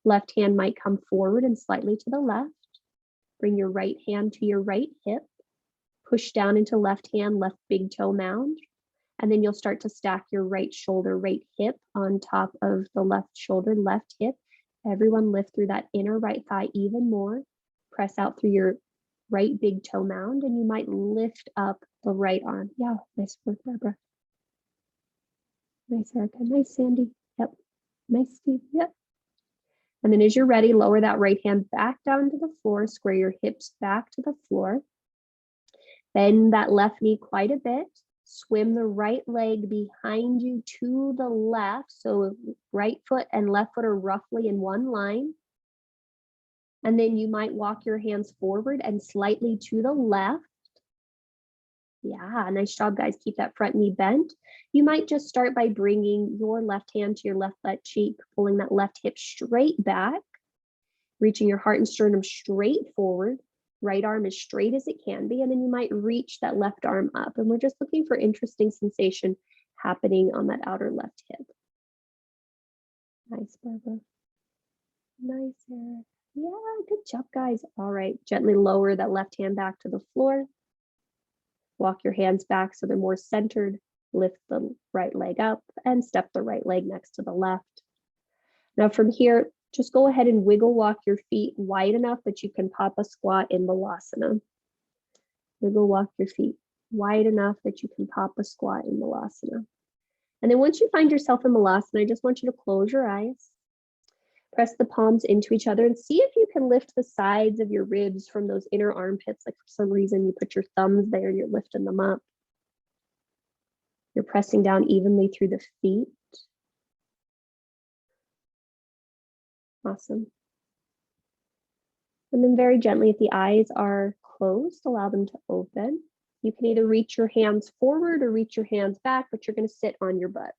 Left hand might come forward and slightly to the left. Bring your right hand to your right hip. Push down into left hand, left big toe mound. And then you'll start to stack your right shoulder, right hip on top of the left shoulder, left hip. Everyone lift through that inner right thigh even more. Press out through your right big toe mound, and you might lift up the right arm. Yeah, nice work, Barbara. Nice, Erica. Nice, Sandy. Yep. Nice, Steve. Yep. And then as you're ready, lower that right hand back down to the floor, square your hips back to the floor. Bend that left knee quite a bit. Swim the right leg behind you to the left. So right foot and left foot are roughly in one line. And then you might walk your hands forward and slightly to the left. Yeah, nice job, guys. Keep that front knee bent. You might just start by bringing your left hand to your left butt cheek, pulling that left hip straight back, reaching your heart and sternum straight forward. Right arm as straight as it can be, and then you might reach that left arm up. And we're just looking for interesting sensation happening on that outer left hip. Nice, Barbara. Nice, Eric. Yeah, good job, guys. All right, gently lower that left hand back to the floor. Walk your hands back so they're more centered. Lift the right leg up and step the right leg next to the left. Now from here, just go ahead and wiggle walk your feet wide enough that you can pop a squat in Balasana. Wiggle walk your feet wide enough that you can pop a squat in Balasana. And then once you find yourself in Balasana, I just want you to close your eyes. Press the palms into each other and see if you can lift the sides of your ribs from those inner armpits. Like for some reason you put your thumbs there and you're lifting them up. You're pressing down evenly through the feet. Awesome. And then very gently, if the eyes are closed, allow them to open. You can either reach your hands forward or reach your hands back, but you're going to sit on your butt.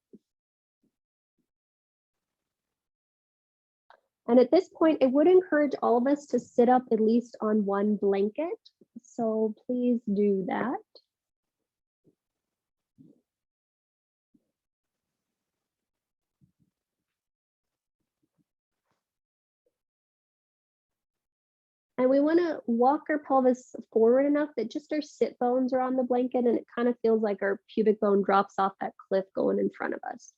And at this point, I would encourage all of us to sit up at least on one blanket. So please do that. And we want to walk our pelvis forward enough that just our sit bones are on the blanket, and it kind of feels like our pubic bone drops off that cliff going in front of us.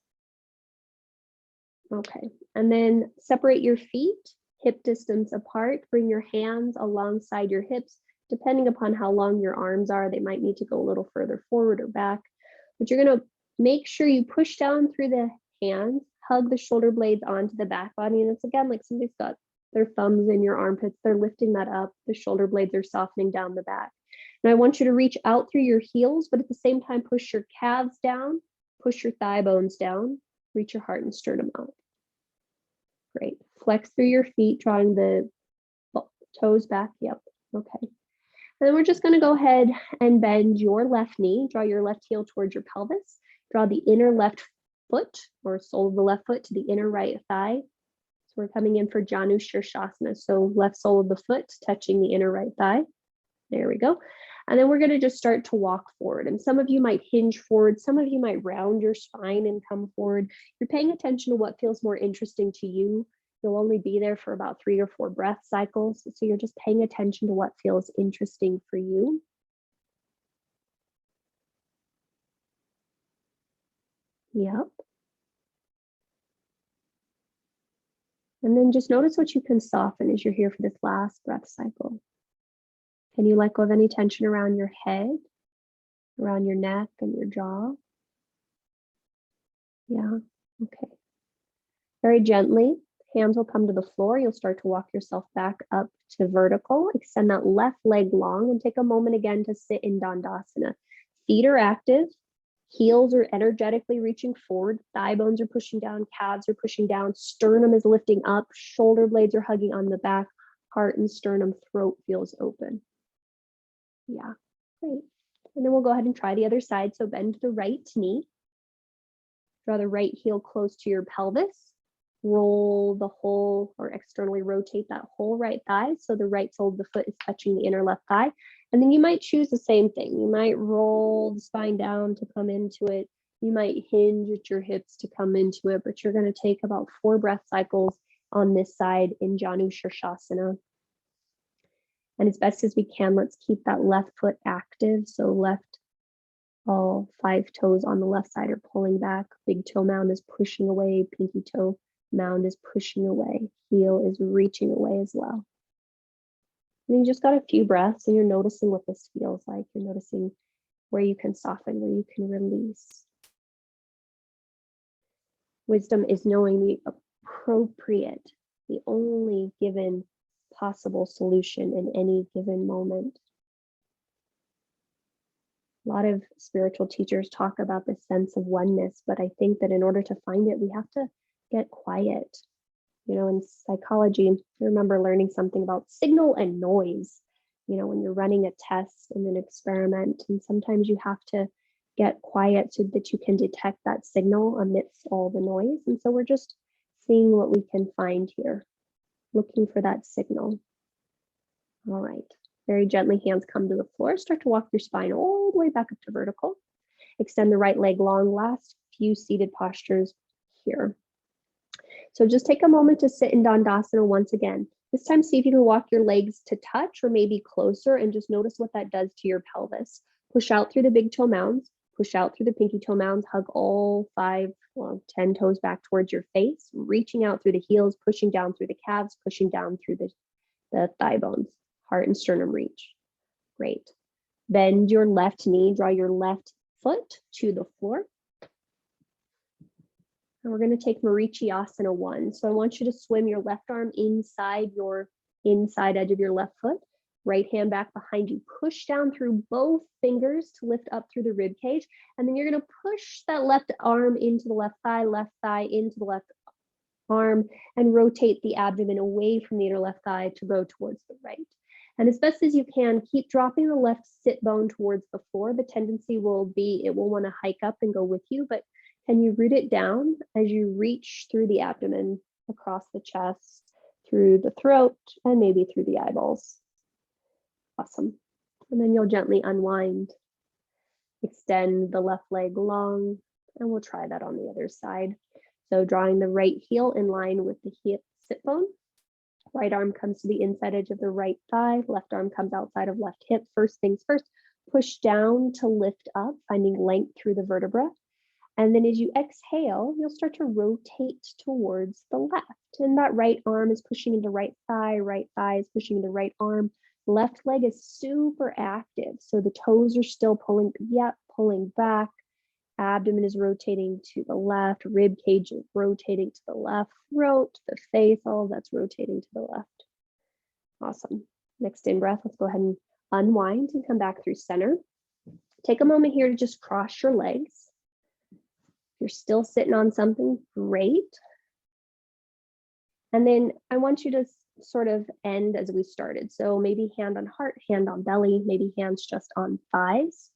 Okay, and then separate your feet, hip distance apart. Bring your hands alongside your hips. Depending upon how long your arms are, they might need to go a little further forward or back. But you're going to make sure you push down through the hands, hug the shoulder blades onto the back body. And it's again like somebody's got their thumbs in your armpits. They're lifting that up. The shoulder blades are softening down the back. Now I want you to reach out through your heels, but at the same time, push your calves down, push your thigh bones down, reach your heart and sternum out. Great. Flex through your feet, drawing the toes back. Yep. Okay. And then we're just going to go ahead and bend your left knee. Draw your left heel towards your pelvis. Draw the inner left foot or sole of the left foot to the inner right thigh. So we're coming in for Janu Shirshasana. So left sole of the foot touching the inner right thigh. There we go. And then we're going to just start to walk forward. And some of you might hinge forward. Some of you might round your spine and come forward. You're paying attention to what feels more interesting to you. You'll only be there for about 3 or 4 breath cycles. So you're just paying attention to what feels interesting for you. Yep. And then just notice what you can soften as you're here for this last breath cycle. Can you let go of any tension around your head, around your neck and your jaw? Yeah, okay. Very gently, hands will come to the floor. You'll start to walk yourself back up to vertical. Extend that left leg long and take a moment again to sit in Dandasana. Feet are active. Heels are energetically reaching forward. Thigh bones are pushing down. Calves are pushing down. Sternum is lifting up. Shoulder blades are hugging on the back. Heart and sternum, throat feels open. Yeah, great. And then we'll go ahead and try the other side. So bend the right knee. Draw the right heel close to your pelvis. Roll the whole or externally rotate that whole right thigh. So the right sole of the foot is touching the inner left thigh. And then you might choose the same thing. You might roll the spine down to come into it. You might hinge at your hips to come into it, but you're going to take about 4 breath cycles on this side in Janu Shirshasana. And as best as we can, let's keep that left foot active. So left, all 5 toes on the left side are pulling back. Big toe mound is pushing away. Pinky toe mound is pushing away. Heel is reaching away as well. And you just got a few breaths and you're noticing what this feels like. You're noticing where you can soften, where you can release. Wisdom is knowing the appropriate, the only given possible solution in any given moment. A lot of spiritual teachers talk about this sense of oneness, but I think that in order to find it, we have to get quiet. You know, in psychology, I remember learning something about signal and noise, you know, when you're running a test and an experiment, and sometimes you have to get quiet so that you can detect that signal amidst all the noise. And so we're just seeing what we can find here, looking for that signal. All right, very gently, hands come to the floor. Start to walk your spine all the way back up to vertical. Extend the right leg long, last few seated postures here. So just take a moment to sit in Dandasana once again. This time, see if you can walk your legs to touch or maybe closer and just notice what that does to your pelvis. Push out through the big toe mounds, push out through the pinky toe mounds, hug all 10 toes back towards your face, reaching out through the heels, pushing down through the calves, pushing down through the thigh bones, heart and sternum reach. Great. Bend your left knee, draw your left foot to the floor. And we're going to take Marichi Asana 1. So I want you to swim your left arm inside your inside edge of your left foot, right hand back behind you. Push down through both fingers to lift up through the rib cage. And then you're going to push that left arm into the left thigh into the left arm and rotate the abdomen away from the inner left thigh to go towards the right. And as best as you can, keep dropping the left sit bone towards the floor. The tendency will be it will want to hike up and go with you, but can you root it down as you reach through the abdomen, across the chest, through the throat, and maybe through the eyeballs? Awesome. And then you'll gently unwind. Extend the left leg long, and we'll try that on the other side. So drawing the right heel in line with the hip sit bone. Right arm comes to the inside edge of the right thigh. Left arm comes outside of left hip. First things first, push down to lift up, finding length through the vertebra. And then as you exhale, you'll start to rotate towards the left. And that right arm is pushing into right thigh is pushing into right arm. Left leg is super active. So the toes are still pulling, pulling back. Abdomen is rotating to the left, rib cage is rotating to the left, throat, the face, all of that's rotating to the left. Awesome. Next in breath, let's go ahead and unwind and come back through center. Take a moment here to just cross your legs. If you're still sitting on something, great. And then I want you to sort of end as we started. So maybe hand on heart, hand on belly, maybe hands just on thighs.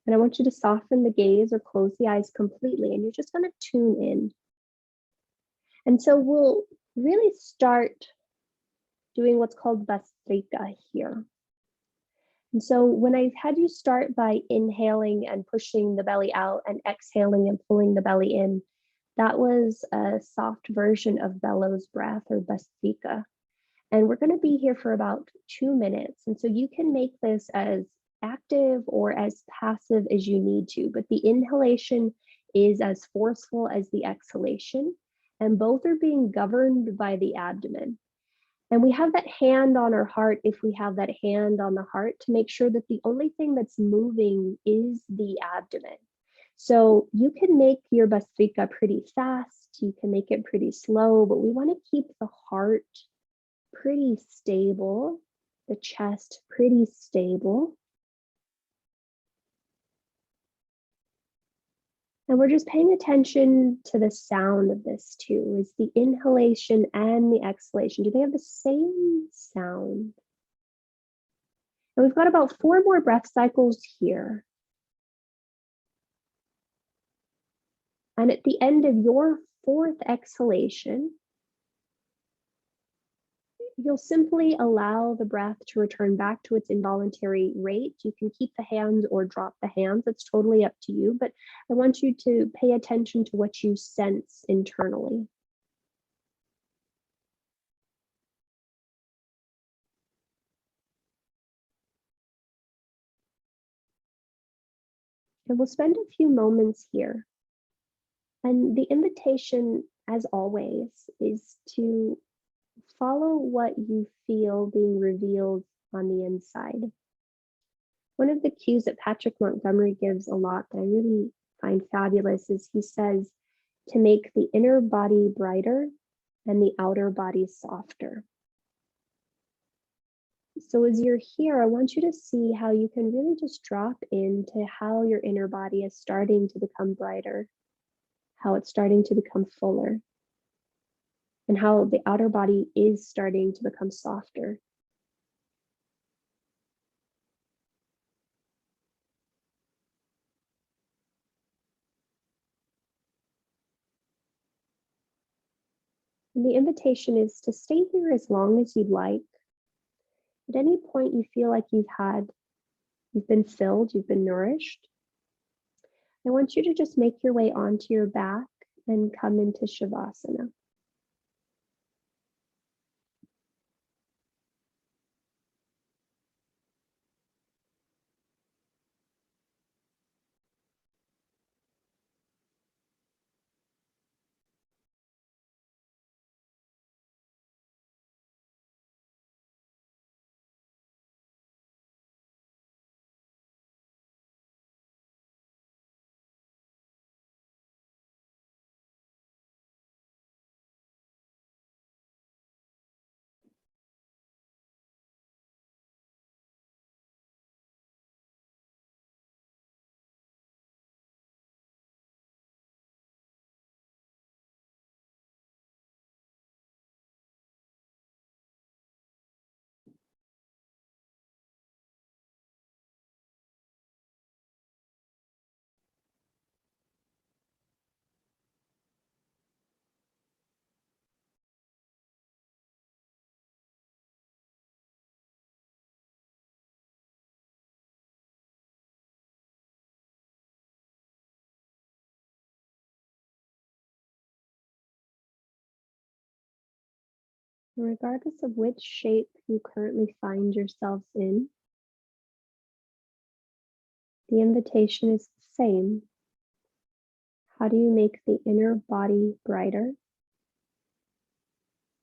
And I want you to soften the gaze or close the eyes completely, and you're just going to tune in. And so we'll really start doing what's called Vastrika here. And so when I had you start by inhaling and pushing the belly out and exhaling and pulling the belly in, that was a soft version of bellows breath or Vastrika. And we're going to be here for about 2 minutes. And so you can make this as active or as passive as you need to, but the inhalation is as forceful as the exhalation, and both are being governed by the abdomen. And we have that hand on our heart, if we have that hand on the heart, to make sure that the only thing that's moving is the abdomen. So you can make your Vastrika pretty fast, you can make it pretty slow, but we want to keep the heart pretty stable, the chest pretty stable. And we're just paying attention to the sound of this too. Is the inhalation and the exhalation, do they have the same sound? And we've got about 4 more breath cycles here. And at the end of your 4th exhalation, you'll simply allow the breath to return back to its involuntary rate. You can keep the hands or drop the hands. It's totally up to you, but I want you to pay attention to what you sense internally. And we'll spend a few moments here. And the invitation, as always, is to follow what you feel being revealed on the inside. One of the cues that Patrick Montgomery gives a lot that I really find fabulous is he says to make the inner body brighter and the outer body softer. So as you're here, I want you to see how you can really just drop into how your inner body is starting to become brighter, how it's starting to become fuller, and how the outer body is starting to become softer. And the invitation is to stay here as long as you'd like. At any point you feel like you've been filled, you've been nourished, I want you to just make your way onto your back and come into Shavasana. Regardless of which shape you currently find yourselves in, the invitation is the same. How do you make the inner body brighter,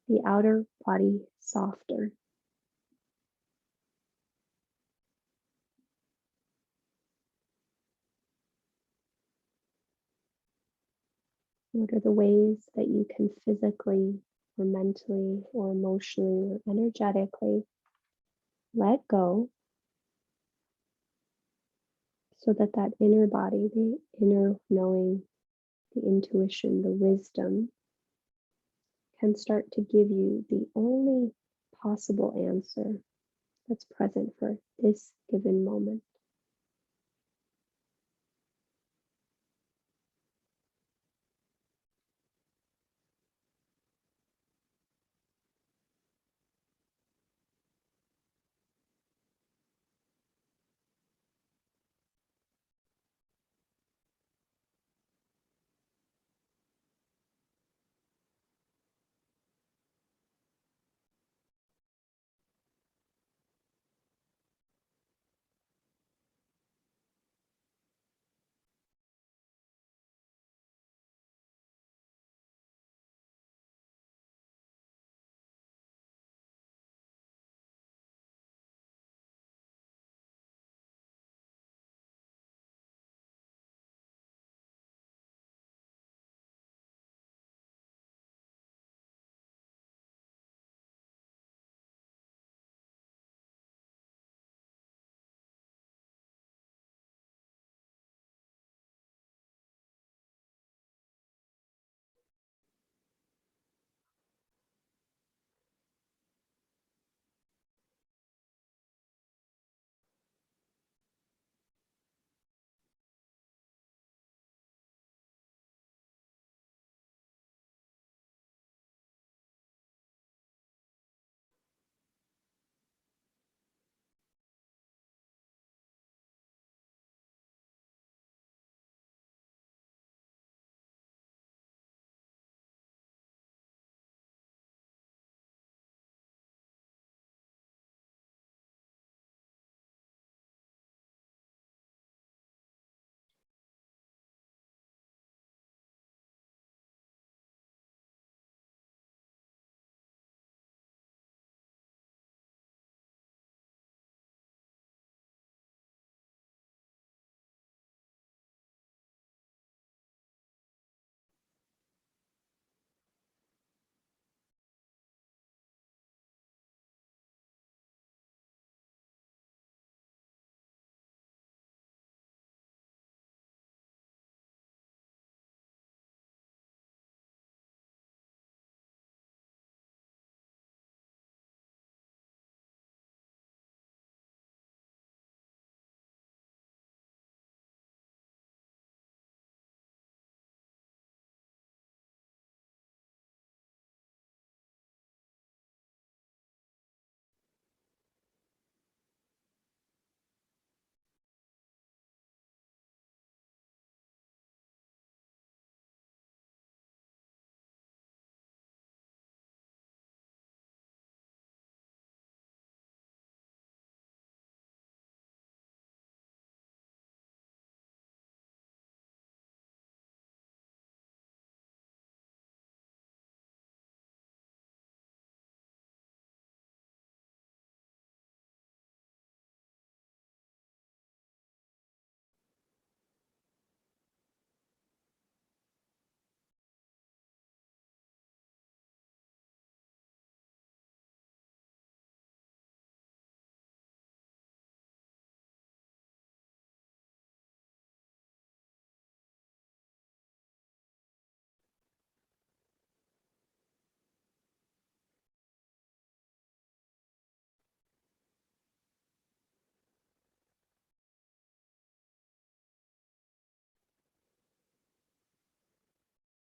the outer body softer? What are the ways that you can physically or mentally or emotionally or energetically let go so that that inner body, the inner knowing, the intuition, the wisdom can start to give you the only possible answer that's present for this given moment?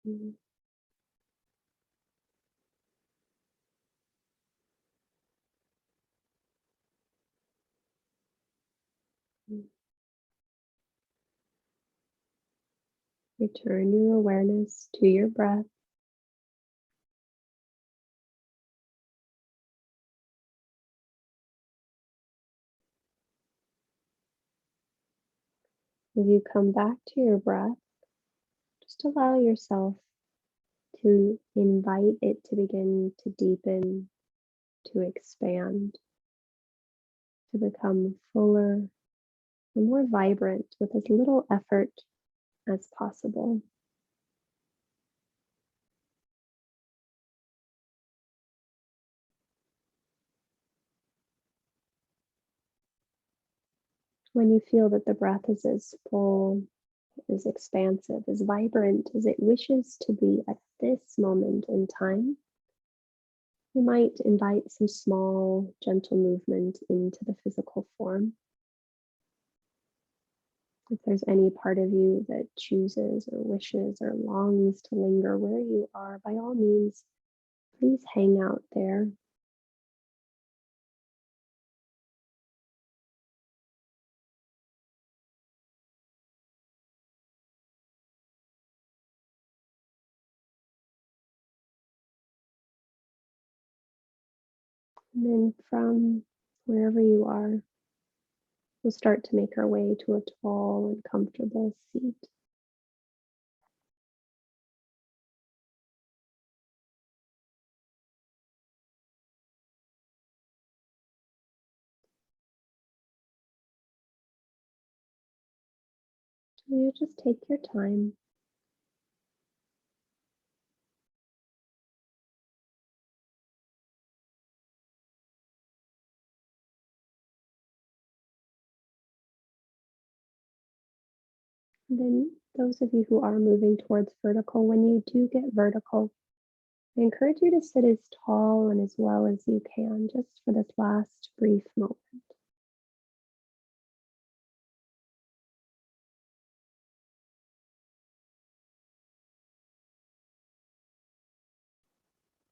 Mhm. Return your awareness to your breath. As you come back to your breath, just allow yourself to invite it to begin to deepen, to expand, to become fuller and more vibrant with as little effort as possible. When you feel that the breath is as full, as expansive, as vibrant as it wishes to be at this moment in time, you might invite some small, gentle movement into the physical form. If there's any part of you that chooses or wishes or longs to linger where you are, by all means, please hang out there. And then from wherever you are, we'll start to make our way to a tall and comfortable seat. And you just take your time. And then those of you who are moving towards vertical, when you do get vertical, I encourage you to sit as tall and as well as you can, just for this last brief moment.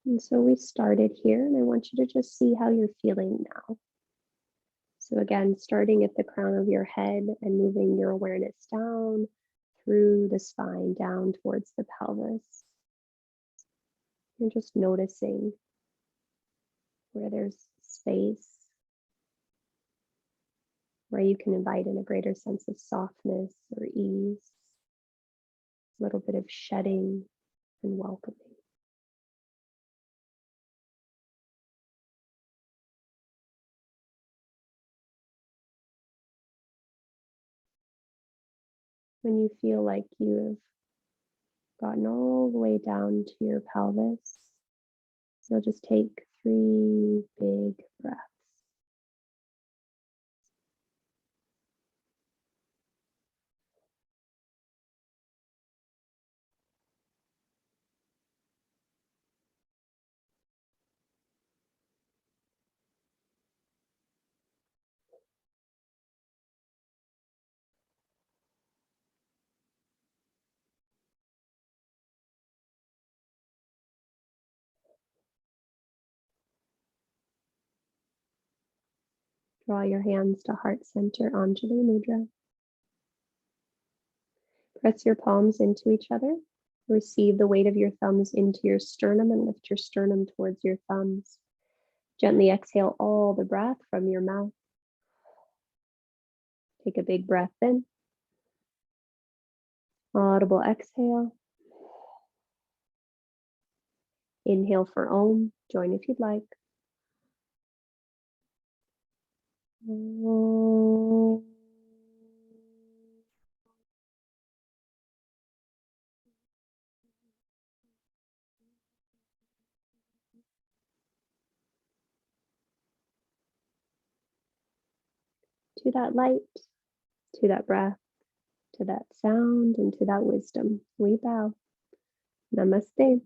And so we started here, and I want you to just see how you're feeling now. So again, starting at the crown of your head and moving your awareness down through the spine, down towards the pelvis. You're just noticing where there's space, where you can invite in a greater sense of softness or ease, a little bit of shedding and welcoming. When you feel like you have gotten all the way down to your pelvis, you'll just take 3 big breaths. Draw your hands to heart center, Anjali Mudra. Press your palms into each other. Receive the weight of your thumbs into your sternum and lift your sternum towards your thumbs. Gently exhale all the breath from your mouth. Take a big breath in. Audible exhale. Inhale for Om. Join if you'd like. Om. To that light, to that breath, to that sound, and to that wisdom, we bow. Namaste.